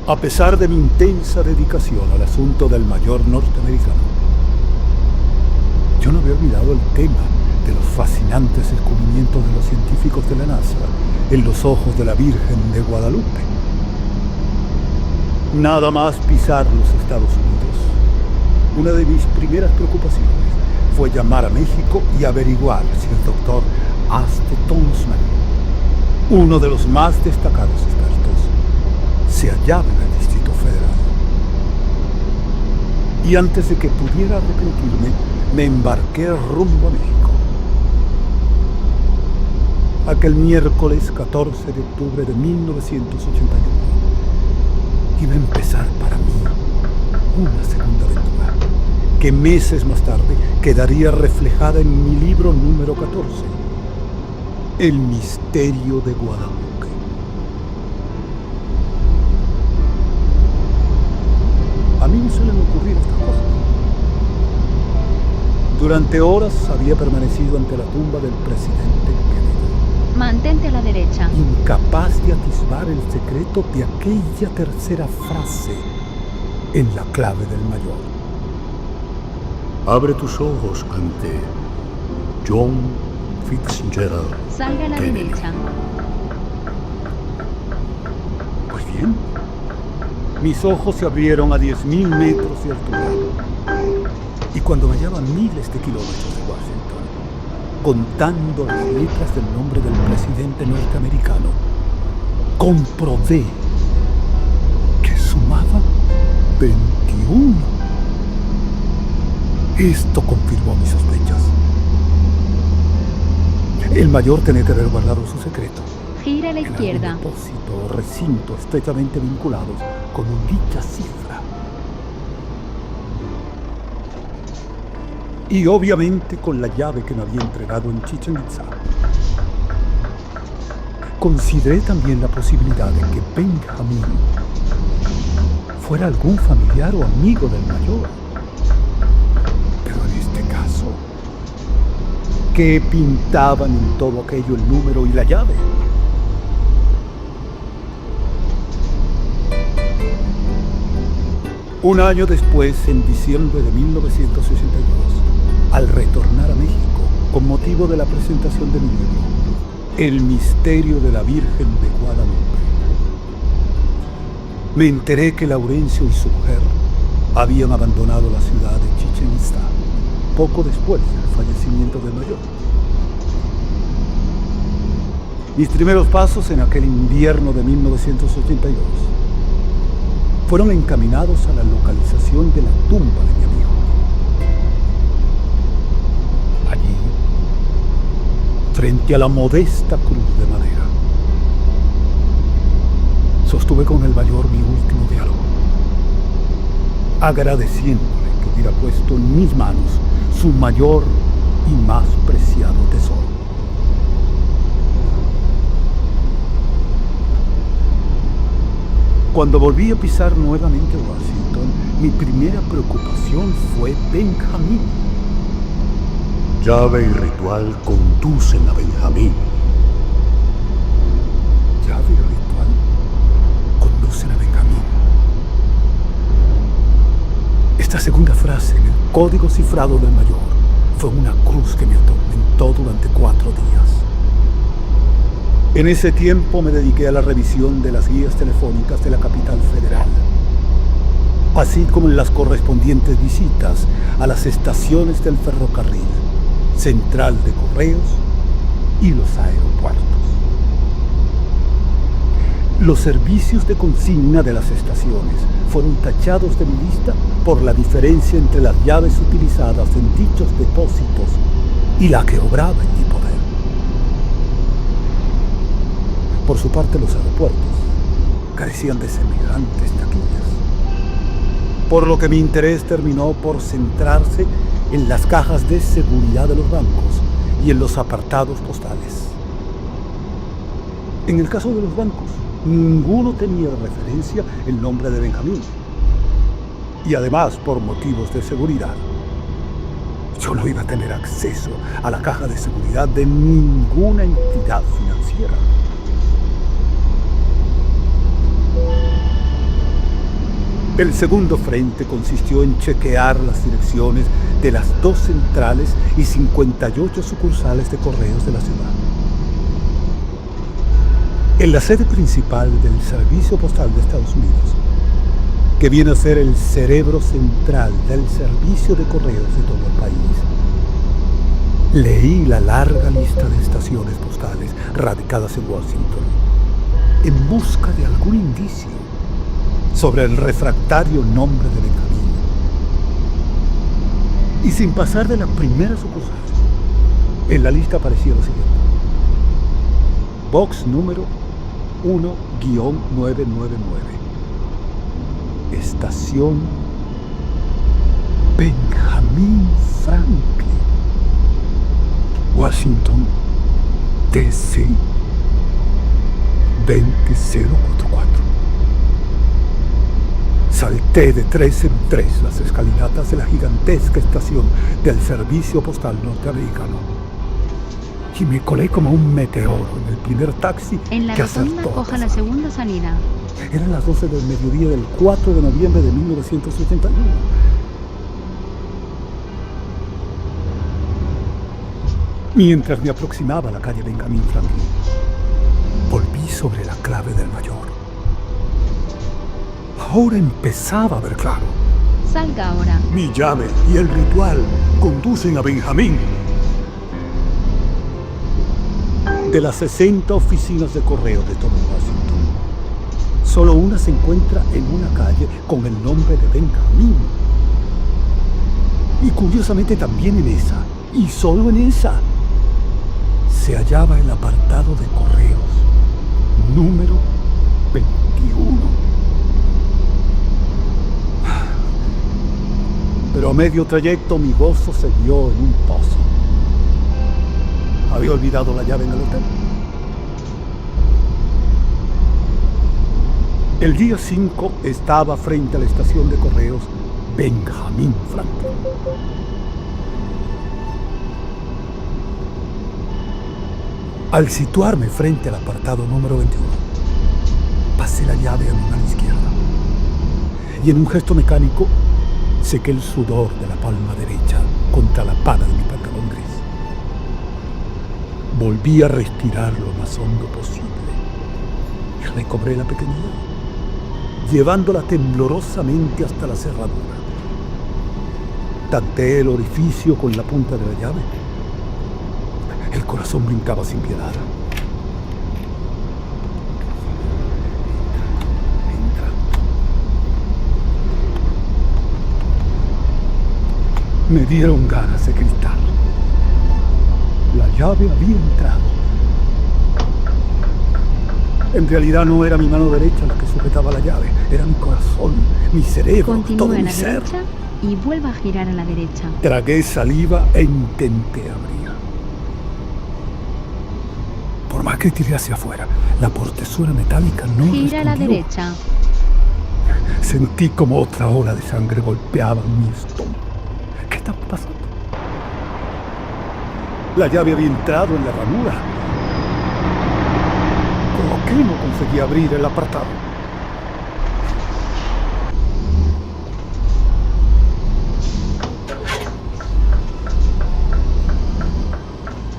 A pesar de mi intensa dedicación al asunto del mayor norteamericano, yo no había olvidado el tema de los fascinantes descubrimientos de los científicos de la NASA en los ojos de la Virgen de Guadalupe. Nada más pisar los Estados Unidos, una de mis primeras preocupaciones fue llamar a México y averiguar si el doctor Aste Tonsman, uno de los más destacados expertos, se hallaba en el Distrito Federal. Y antes de que pudiera arrepentirme, me embarqué rumbo a México. Aquel miércoles 14 de octubre de 1981 iba a empezar para mí una segunda aventura que meses más tarde quedaría reflejada en mi libro número 14, El misterio de Guadalupe. A mí no se le ocurrían estas cosas. Durante horas había permanecido ante la tumba del presidente Kennedy, Mantente a la derecha. incapaz de atisbar el secreto de aquella tercera frase en la clave del mayor. Abre tus ojos ante John Fitzgerald Salga a la Kennedy. derecha. Pues bien, mis ojos se abrieron a 10.000 metros de altura. Y cuando me hallaba a miles de kilómetros de Washington, contando las letras del nombre del presidente norteamericano, comprobé que sumaba 21. Esto confirmó mis sospechas. El mayor tenía que haber guardado su secreto Gira a la en algún izquierda. depósito o recinto estrechamente vinculados con dicha cifra. Y obviamente con la llave que me había entregado en Chichén Itzá. Consideré también la posibilidad de que Benjamín fuera algún familiar o amigo del mayor. Pero en este caso, ¿Qué pintaban en todo aquello el número y la llave? Un año después, en diciembre de 1962, al retornar a México, con motivo de la presentación de mi libro, El misterio de la Virgen de Guadalupe, me enteré que Laurencio y su mujer habían abandonado la ciudad de Chichén Itzá poco después del fallecimiento del mayor. Mis primeros pasos en aquel invierno de 1982 fueron encaminados a la localización de la tumba de mi amigo. Allí, frente a la modesta cruz de madera, sostuve con el mayor mi último diálogo, agradeciéndole que hubiera puesto en mis manos su mayor y más preciado tesoro. Cuando volví a pisar nuevamente Washington, mi primera preocupación fue Benjamín. Llave y ritual conducen a Benjamín. Llave y ritual conducen a Benjamín. Esta segunda frase en el código cifrado del mayor fue una cruz que me atormentó durante 4 días. En ese tiempo me dediqué a la revisión de las guías telefónicas de la capital federal, así como en las correspondientes visitas a las estaciones del ferrocarril, central de correos y los aeropuertos. Los servicios de consigna de las estaciones fueron tachados de mi lista por la diferencia entre las llaves utilizadas en dichos depósitos y la que obraba en mi poder. Por su parte, los aeropuertos carecían de semejantes taquillas, por lo que mi interés terminó por centrarse en las cajas de seguridad de los bancos y en los apartados postales. En el caso de los bancos, ninguno tenía de referencia el nombre de Benjamín. Y además, por motivos de seguridad, yo no iba a tener acceso a la caja de seguridad de ninguna entidad financiera. El segundo frente consistió en chequear las direcciones de las 2 centrales y 58 sucursales de correos de la ciudad. En la sede principal del Servicio Postal de Estados Unidos, que viene a ser el cerebro central del servicio de correos de todo el país, leí la larga lista de estaciones postales radicadas en Washington en busca de algún indicio sobre el refractario nombre de Benjamín. Y sin pasar de la primera sucursal, en la lista aparecía lo siguiente: box número 1-999, estación Benjamín Franklin, Washington, D.C. 20044. Salté de 3 en 3 las escalinatas de la gigantesca estación del Servicio Postal norteamericano y me colé como un meteoro en el primer taxi En la que rotonda acertó a coja la pasar. segunda salida. Eran las 12 del mediodía del 4 de noviembre de 1981. Mientras me aproximaba a la calle Benjamín Franklin, volví sobre la clave del mayor. Ahora empezaba a ver claro. Salga ahora. Mi llave y el ritual conducen a Benjamín. De las 60 oficinas de correo de todo Washington, solo una se encuentra en una calle con el nombre de Benjamín. Y curiosamente también en esa, y solo en esa, se hallaba el apartado de correos número 21. Pero a medio trayecto mi gozo se vio en un pozo. Había olvidado la llave en el hotel. El día 5 estaba frente a la estación de correos Benjamín Franklin. Al situarme frente al apartado número 21, pasé la llave a mi mano izquierda y en un gesto mecánico sequé el sudor de la palma derecha contra la pana de mi pantalón gris. Volví a respirar lo más hondo posible y recobré la pequeña llave, llevándola temblorosamente hasta la cerradura. Tanteé el orificio con la punta de la llave. El corazón brincaba sin piedad. Me dieron ganas de gritar. La llave había entrado. En realidad no era mi mano derecha la que sujetaba la llave, era mi corazón, mi cerebro, todo Continúe a mi la ser. derecha y vuelva a girar a la derecha. Tragué saliva e intenté abrir. Por más que tiré hacia afuera, la portezuela metálica no Gira a la respondió. derecha. Sentí como otra ola de sangre golpeaba mi estómago. ¿Qué está pasando? La llave había entrado en la ranura. ¿Por qué no conseguí abrir el apartado?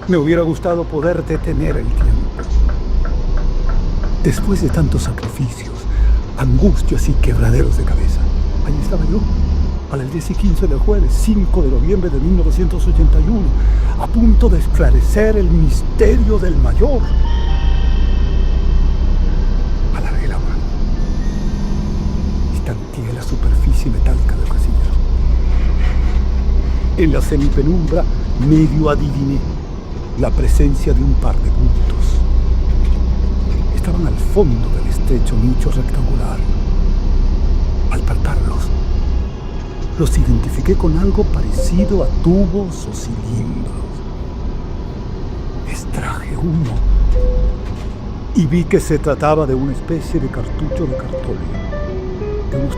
Me hubiera gustado poder detener el tiempo. Después de tantos sacrificios, angustias y quebraderos de cabeza, ahí estaba yo, a las 10 y 15 del jueves, 5 de noviembre de 1981, a punto de esclarecer el misterio del mayor. Alargué la mano y tanteé la superficie metálica del casillero. En la semipenumbra medio adiviné la presencia de un par de bultos. Estaban al fondo del estrecho nicho rectangular. Al palparlos, los identifiqué con algo parecido a tubos o cilindros. Extraje uno y vi que se trataba de una especie de cartucho de cartón de unos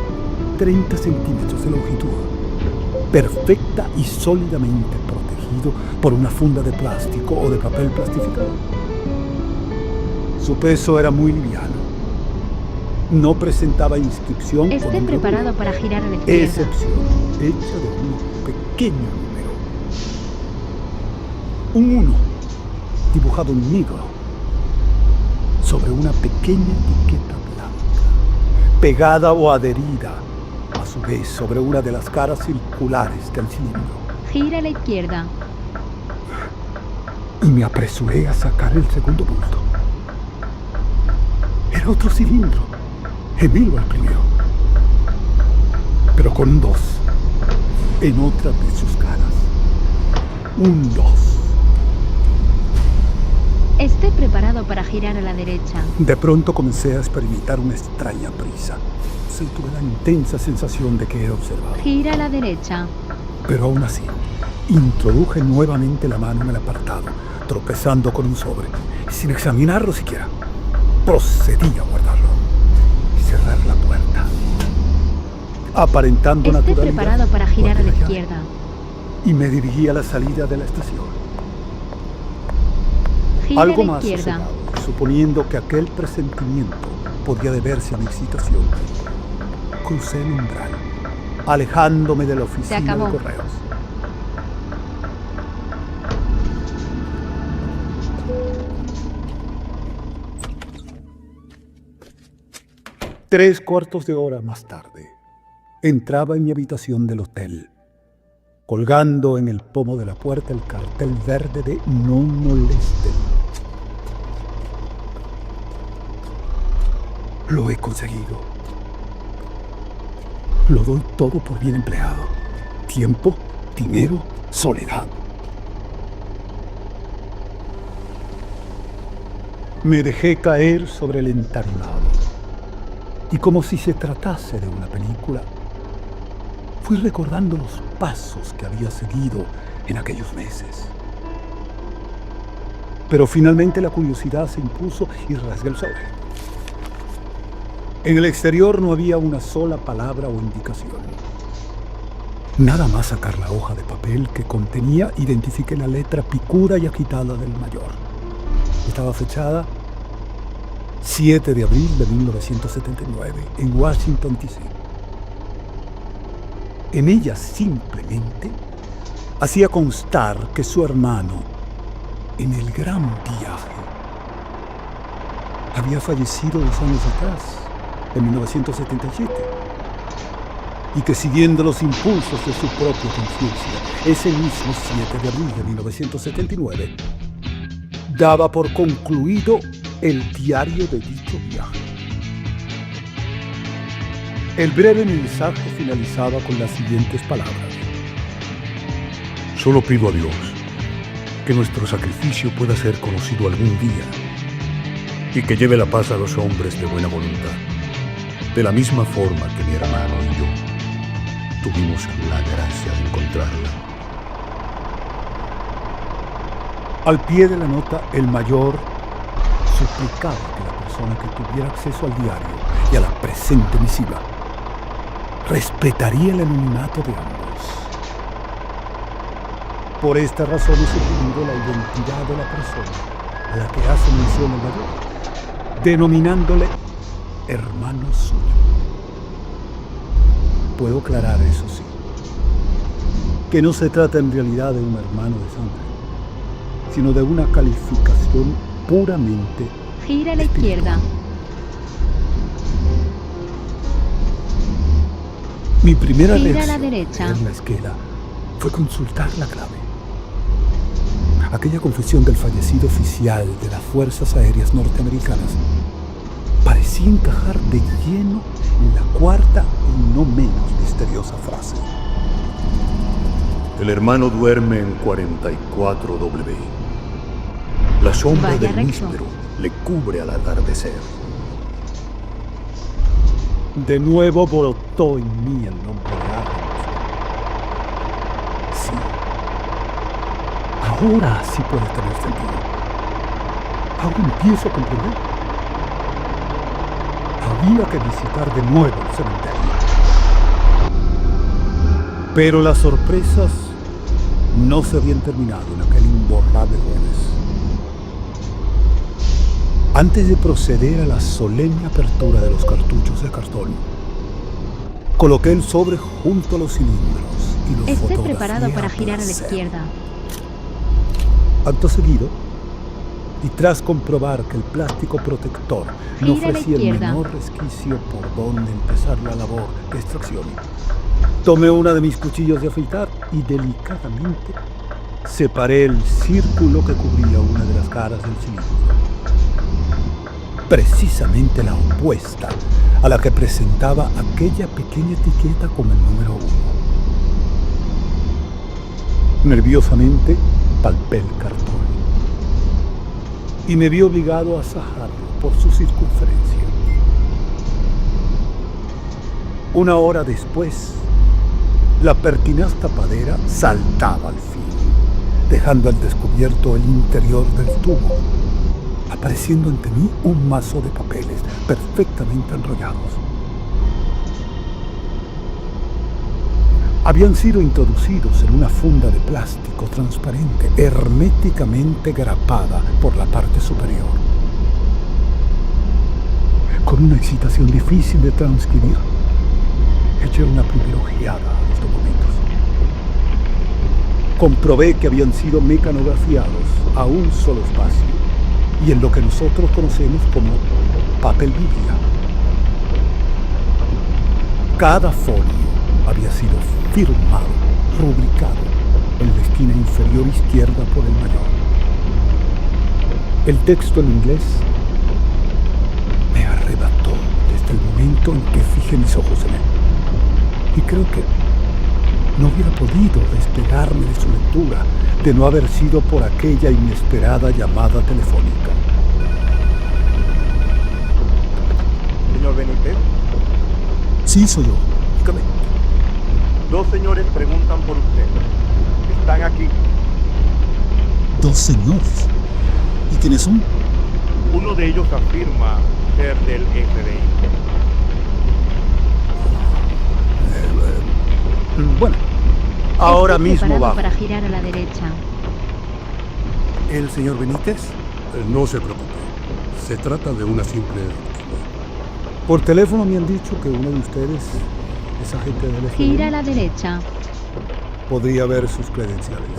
30 centímetros de longitud, perfecta y sólidamente protegido por una funda de plástico o de papel plastificado. Su peso era muy liviano. No presentaba inscripción. Esté preparado para girar a la izquierda. Excepción hecha de un pequeño número. Un 1 dibujado en negro sobre una pequeña etiqueta blanca, pegada o adherida a su vez sobre una de las caras circulares del cilindro. Gira a la izquierda. Y me apresuré a sacar el segundo bulto. Era otro cilindro, gemelo al primero, pero con un 2 en otra de sus caras. Un 2. Esté preparado para girar a la derecha. De pronto comencé a experimentar una extraña prisa. Tuve la intensa sensación de que era observado. Gira a la derecha. Pero aún así, introduje nuevamente la mano en el apartado, tropezando con un sobre, sin examinarlo siquiera. Procedí a guardarlo y cerrar la puerta, aparentando Esté naturalidad. preparado para girar a la guardé llave izquierda. y me dirigí a la salida de la estación. Gira Algo a la más izquierda. sosegado, suponiendo que aquel presentimiento podía deberse a mi excitación. Crucé el umbral, alejándome de la Se oficina acabó. de correos. Tres cuartos de hora más tarde, entraba en mi habitación del hotel, colgando en el pomo de la puerta el cartel verde de "No molesten". Lo he conseguido. Lo doy todo por bien empleado. Tiempo, dinero, soledad. Me dejé caer sobre el entarimado. Y como si se tratase de una película, fui recordando los pasos que había seguido en aquellos meses. Pero finalmente la curiosidad se impuso y rasgué el sobre. En el exterior no había una sola palabra o indicación. Nada más sacar la hoja de papel que contenía, identifiqué la letra picuda y agitada del mayor. Estaba fechada 7 de abril de 1979 en Washington, D.C. En ella simplemente hacía constar que su hermano, en el gran viaje, había fallecido 2 años atrás, en 1977, y que siguiendo los impulsos de su propia conciencia, ese mismo 7 de abril de 1979, daba por concluido el diario de dicho viaje. El breve mensaje finalizaba con las siguientes palabras: Solo pido a Dios que nuestro sacrificio pueda ser conocido algún día y que lleve la paz a los hombres de buena voluntad, de la misma forma que mi hermano y yo tuvimos la gracia de encontrarla. Al pie de la nota, el mayor suplicaba que la persona que tuviera acceso al diario y a la presente misiva respetaría el anonimato de ambos. Por esta razón he suprimido la identidad de la persona a la que hace mención el mayor, denominándole hermano suyo. Puedo aclarar, eso sí, que no se trata en realidad de un hermano de sangre, sino de una calificación puramente Gira a la espiritual. izquierda. Mi primera Gira a reacción la derecha. al leer la esquela fue consultar la clave. Aquella confesión del fallecido oficial de las Fuerzas Aéreas Norteamericanas parecía encajar de lleno en la cuarta y no menos misteriosa frase. El hermano duerme en 44W. La sombra Vaya del recto. níspero le cubre al atardecer. De nuevo brotó en mí el nombre de Arnold. Sí. Ahora sí puede tener sentido. Ahora empiezo a comprender. Había que visitar de nuevo el cementerio. Pero las sorpresas no se habían terminado en aquel imborrable jueves. Antes de proceder a la solemne apertura de los cartuchos de cartón, coloqué el sobre junto a los cilindros y los Esté fotografié preparado para girar a la placer. izquierda. Acto seguido, y tras comprobar que el plástico protector no Gira a la ofrecía el izquierda. menor resquicio por donde empezar la labor de extracción, tomé una de mis cuchillos de afeitar y delicadamente separé el círculo que cubría una de las caras del cilindro. Precisamente la opuesta a la que presentaba aquella pequeña etiqueta como el número 1. Nerviosamente palpé el cartón y me vi obligado a sajarlo por su circunferencia. Una hora después, la pertinaz tapadera saltaba al fin, dejando al descubierto el interior del tubo, apareciendo ante mí un mazo de papeles perfectamente enrollados. Habían sido introducidos en una funda de plástico transparente, herméticamente grapada por la parte superior. Con una excitación difícil de transcribir, eché una primera ojeada a los documentos. Comprobé que habían sido mecanografiados a un solo espacio y en lo que nosotros conocemos como papel Biblia. Cada folio había sido firmado, rubricado en la esquina inferior izquierda por el mayor. El texto en inglés me arrebató desde el momento en que fijé mis ojos en él. Y creo que no hubiera podido despegarme de su lectura de no haber sido por aquella inesperada llamada telefónica. Señor Benítez, Sí, soy yo. Dígame. 2 señores preguntan por usted. Están aquí. 2 señores. ¿Y quiénes son? Uno de ellos afirma ser del FBI. Bueno, ahora Esté mismo preparado bajo. para girar a la derecha. ¿El señor Benítez? No se preocupe. Se trata de una simple... Por teléfono me han dicho que uno de ustedes es agente del FBI. Gira a la derecha. Podría ver sus credenciales.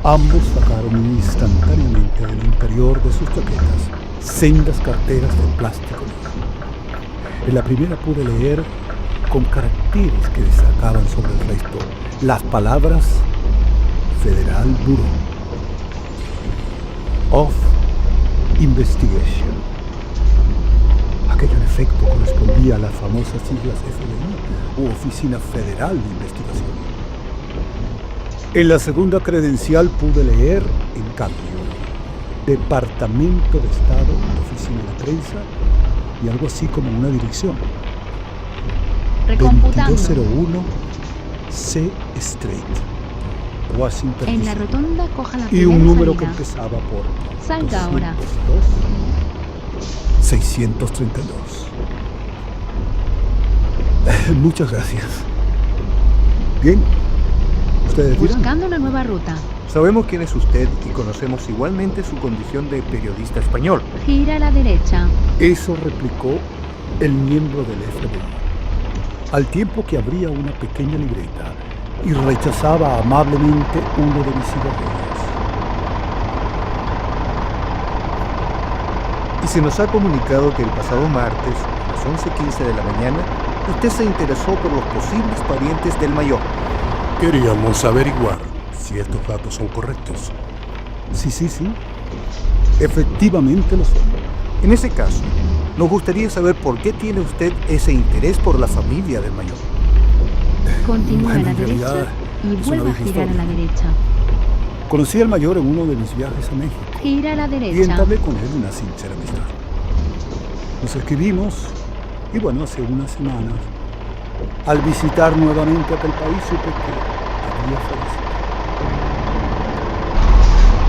Ambos sacaron instantáneamente del interior de sus chaquetas sendas carteras de plástico negro. En la primera pude leer con caracteres que destacaban sobre el resto las palabras Federal Bureau of Investigation. Aquello en efecto correspondía a las famosas siglas FBI, u Oficina Federal de Investigación. En la segunda credencial pude leer, en cambio, Departamento de Estado, Oficina de Prensa y algo así como una dirección. Recomputando. 2201 C Street, Washington, En la D.C. rotonda coja la Y primera un número que salida. empezaba por Salga ahora. 632. Muchas gracias. Bien, ustedes dirán. Buscando una nueva ruta. Sabemos quién es usted y conocemos igualmente su condición de periodista español. Gira a la derecha. Eso replicó el miembro del FBI, al tiempo que abría una pequeña libreta y rechazaba amablemente uno de mis cigarrillos. Y se nos ha comunicado que el pasado martes, a las 11:15 de la mañana, usted se interesó por los posibles parientes del mayor. Queríamos averiguar si estos datos son correctos. Sí. Efectivamente lo son. En ese caso, nos gustaría saber por qué tiene usted ese interés por la familia del mayor. Continúa Bueno, a la en derecha realidad, y es vuelva una a vieja girar a la historia. derecha. Conocí al mayor en uno de mis viajes a México Gira a la y derecha. entablé con él una sincera amistad. Nos escribimos y bueno, hace unas semanas, al visitar nuevamente aquel país, supe que había fallecido.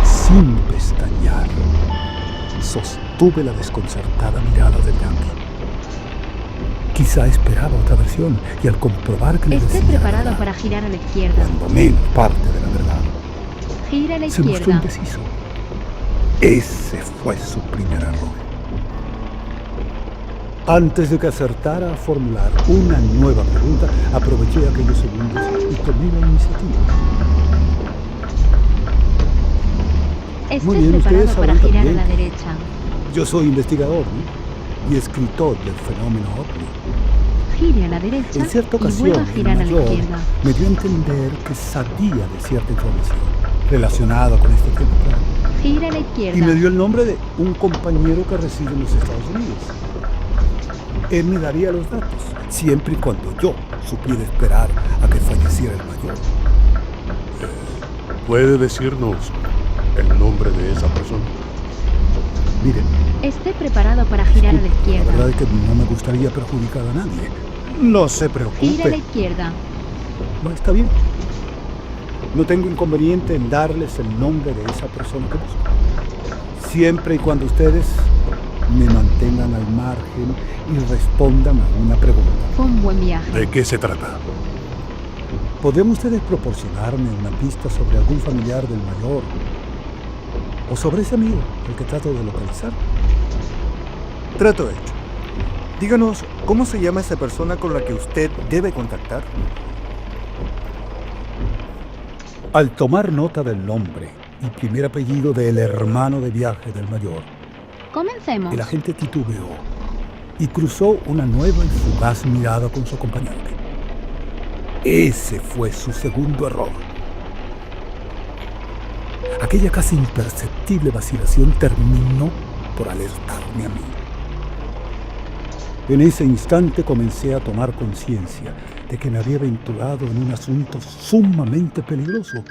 Sin pestañear, sostuve la desconcertada mirada de Yankee. Quizá esperaba otra versión y al comprobar que le Esté decía la preparado verdad, para girar a la izquierda. cuando menos parte de la verdad, Gira a la se mostró izquierda. indeciso. Ese fue su primer error. Antes de que acertara a formular una nueva pregunta, aproveché aquellos segundos y tomé la iniciativa. Esté Muy bien, preparado ustedes para sabrán girar a también la que derecha. yo soy investigador, ¿no? Y escritor del fenómeno OVNI. Gire a la derecha En cierta y vuelva ocasión, a girar a el la mayor izquierda. me dio a entender que sabía de cierta información relacionada con este tema, claro. Gira a la Y izquierda. me dio el nombre de un compañero que reside en los Estados Unidos. Él me daría los datos, siempre y cuando yo supiera esperar a que falleciera el mayor. ¿Puede decirnos el nombre de esa persona? Miren, Esté preparado para girar a la disculpe, la izquierda. verdad es que no me gustaría perjudicar a nadie. No se Gira a la preocupe. izquierda. No, está bien. No tengo inconveniente en darles el nombre de esa persona que busco. Siempre y cuando ustedes me mantengan al margen y respondan a una pregunta. Fue un buen viaje. ¿De qué se trata? ¿Podrían ustedes proporcionarme una pista sobre algún familiar del mayor? ¿O sobre ese amigo, el que trato de localizar? Trato hecho. Díganos, ¿cómo se llama esa persona con la que usted debe contactar? Al tomar nota del nombre y primer apellido del hermano de viaje del mayor, Comencemos. el agente titubeó y cruzó una nueva y fugaz mirada con su acompañante. Ese fue su segundo error. Aquella casi imperceptible vacilación terminó por alertarme a mí. En ese instante comencé a tomar conciencia de que me había aventurado en un asunto sumamente peligroso.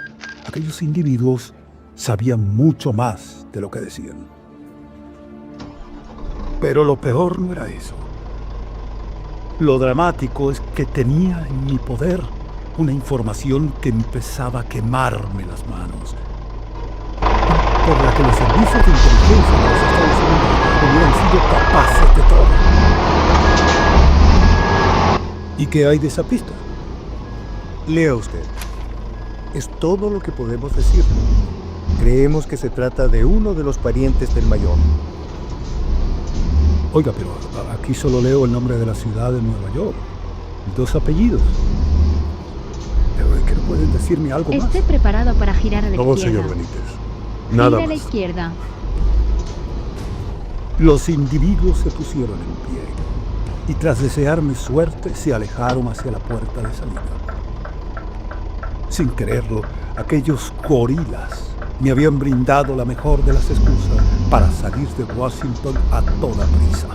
Aquellos individuos sabían mucho más de lo que decían. Pero lo peor no era eso. Lo dramático es que tenía en mi poder una información que empezaba a quemarme las manos, por la que los servicios de inteligencia de los Estados Unidos hubieran sido capaces de todo. ¿Y qué hay de esa pista? Lea usted. Es todo lo que podemos decir. Creemos que se trata de uno de los parientes del mayor. Oiga, pero aquí solo leo el nombre de la ciudad de Nueva York. Y 2 apellidos. Pero es que no pueden decirme algo más. Esté preparado para girar a la No, izquierda. señor Benítez. Nada Gire a la más. izquierda. Los individuos se pusieron en pie y tras desearme suerte se alejaron hacia la puerta de salida. Sin quererlo, aquellos gorilas me habían brindado la mejor de las excusas para salir de Washington a toda prisa.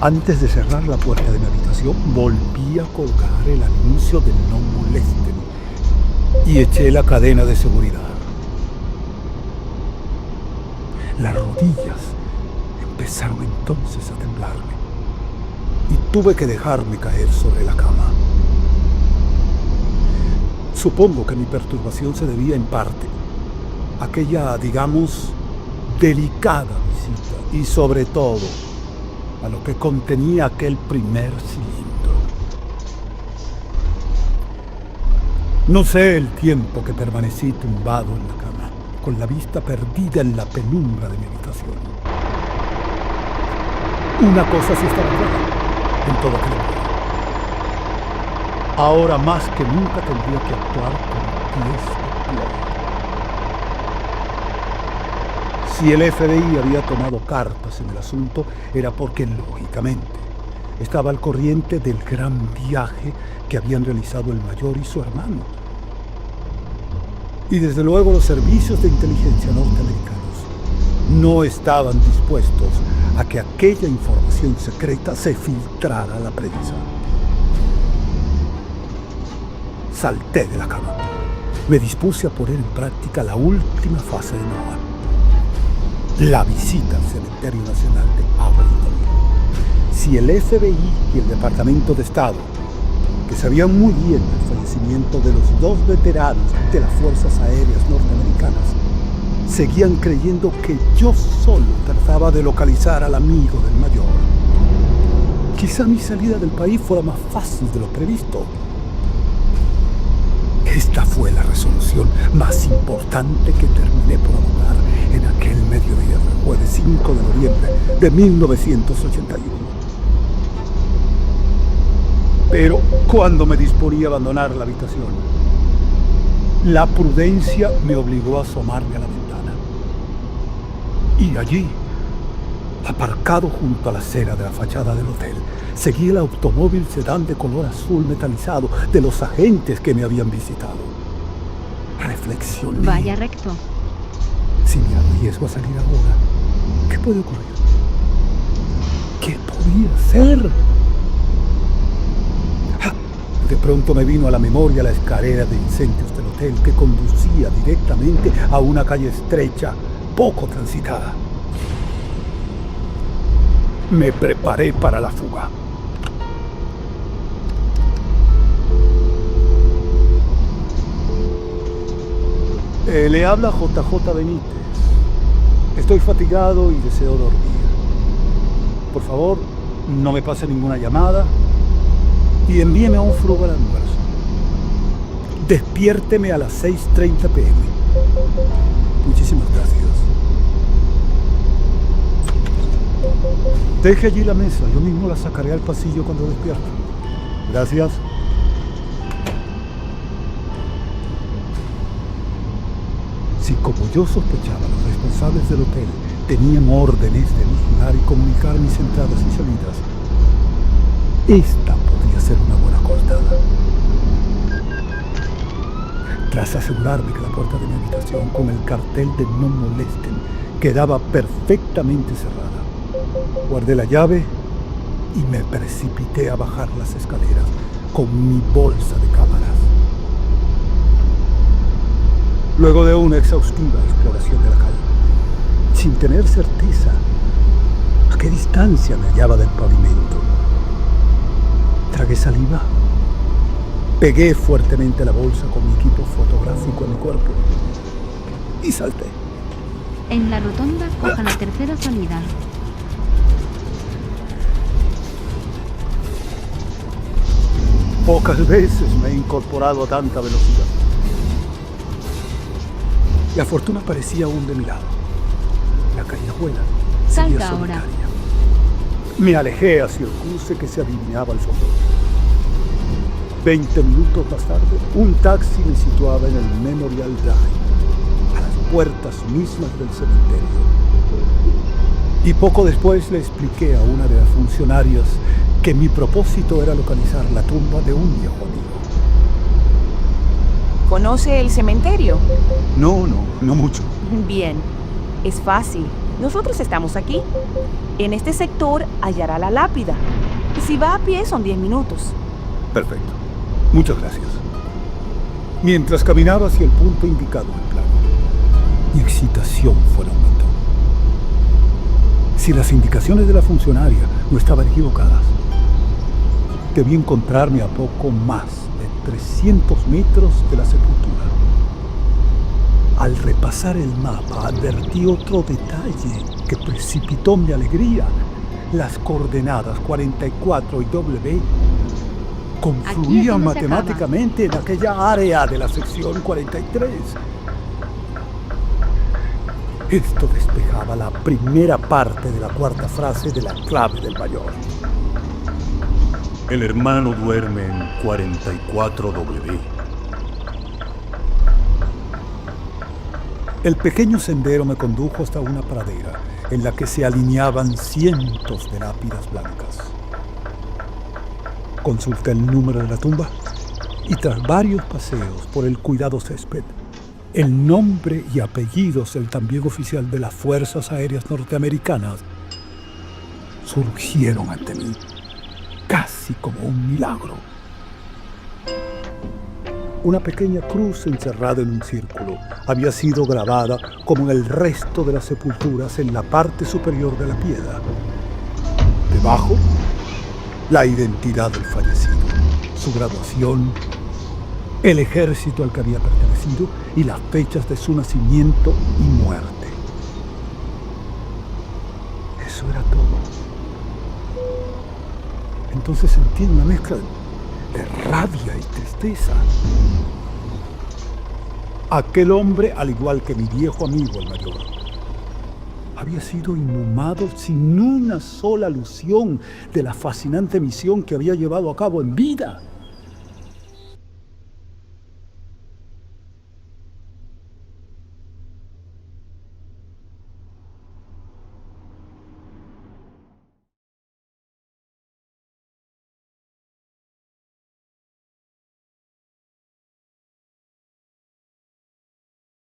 Antes de cerrar la puerta de mi habitación, volví a colgar el anuncio de no molesten y eché la cadena de seguridad. Las rodillas empezaron entonces a temblarme y tuve que dejarme caer sobre la cama. Supongo que mi perturbación se debía en parte a aquella, digamos, delicada visita y sobre todo a lo que contenía aquel primer cilindro. No sé el tiempo que permanecí tumbado en la cama, con la vista perdida en la penumbra de mi habitación. Una cosa sí estaba clara en todo aquel lugar. Ahora más que nunca tendría que actuar con pies de plomo. Si el FBI había tomado cartas en el asunto, era porque, lógicamente, estaba al corriente del gran viaje que habían realizado el mayor y su hermano. Y desde luego los servicios de inteligencia norteamericanos no estaban dispuestos a que aquella información secreta se filtrara a la prensa. Salté de la cama. Me dispuse a poner en práctica la última fase de Noah. La visita al Cementerio Nacional de Arlington. Si el FBI y el Departamento de Estado, que sabían muy bien del fallecimiento de los 2 veteranos de las Fuerzas Aéreas norteamericanas, seguían creyendo que yo solo trataba de localizar al amigo del mayor, quizá mi salida del país fuera más fácil de lo previsto. Esta fue la resolución más importante que terminé por adoptar en aquel mediodía del jueves 5 de noviembre de 1981. Pero cuando me disponía a abandonar la habitación, la prudencia me obligó a asomarme a la ventana. Y allí, aparcado junto a la acera de la fachada del hotel, seguí el automóvil sedán de color azul metalizado de los agentes que me habían visitado. Reflexioné. Vaya recto. Si me arriesgo a salir ahora, ¿qué puede ocurrir? ¿Qué podía ser? De pronto me vino a la memoria la escalera de incendios del hotel que conducía directamente a una calle estrecha, poco transitada. Me preparé para la fuga. Le habla JJ Benítez. Estoy fatigado y deseo dormir. Por favor, no me pase ninguna llamada y envíeme un frugal almuerzo. Despiérteme a las 6:30 p.m. Muchísimas gracias. Deje allí la mesa, yo mismo la sacaré al pasillo cuando despierte. Gracias. Si como yo sospechaba, los responsables del hotel tenían órdenes de vigilar y comunicar mis entradas y salidas, esta podría ser una buena coartada. Tras asegurarme que la puerta de mi habitación con el cartel de no molesten quedaba perfectamente cerrada, guardé la llave y me precipité a bajar las escaleras con mi bolsa de cámaras. Luego de una exhaustiva exploración de la calle, sin tener certeza a qué distancia me hallaba del pavimento, tragué saliva, pegué fuertemente la bolsa con mi equipo fotográfico en mi cuerpo y salté. En la rotonda, coja la tercera salida. Pocas veces me he incorporado a tanta velocidad. La fortuna parecía aún de mi lado. La callejuela seguía Salga ahora. solitaria. Me alejé hacia el cruce que se alineaba al fondo. 20 minutos más tarde, un taxi me situaba en el Memorial Drive, a las puertas mismas del cementerio. Y poco después le expliqué a una de las funcionarias que mi propósito era localizar la tumba de un viejo amigo. ¿Conoce el cementerio? No mucho. Bien, es fácil. Nosotros estamos aquí. En este sector hallará la lápida. Si va a pie son 10 minutos. Perfecto. Muchas gracias. Mientras caminaba hacia el punto indicado en el plano, mi excitación fue en aumento. Si las indicaciones de la funcionaria no estaban equivocadas, debí encontrarme a poco más de 300 metros de la sepultura. Al repasar el mapa, advertí otro detalle que precipitó mi alegría. Las coordenadas 44 y W confluían donde se matemáticamente en aquella área de la sección 43. Esto despejaba la primera parte de la cuarta frase de la clave del mayor. El hermano duerme en 44W. El pequeño sendero me condujo hasta una pradera en la que se alineaban cientos de lápidas blancas. Consulté el número de la tumba y tras varios paseos por el cuidado césped, el nombre y apellidos del también oficial de las Fuerzas Aéreas Norteamericanas surgieron ante mí, casi como un milagro. Una pequeña cruz encerrada en un círculo había sido grabada, como en el resto de las sepulturas, en la parte superior de la piedra. Debajo, la identidad del fallecido, su graduación, el ejército al que había pertenecido y las fechas de su nacimiento y muerte. Eso era todo. Entonces sentí una mezcla de rabia y tristeza. Aquel hombre, al igual que mi viejo amigo el mayor, había sido inhumado sin una sola alusión de la fascinante misión que había llevado a cabo en vida.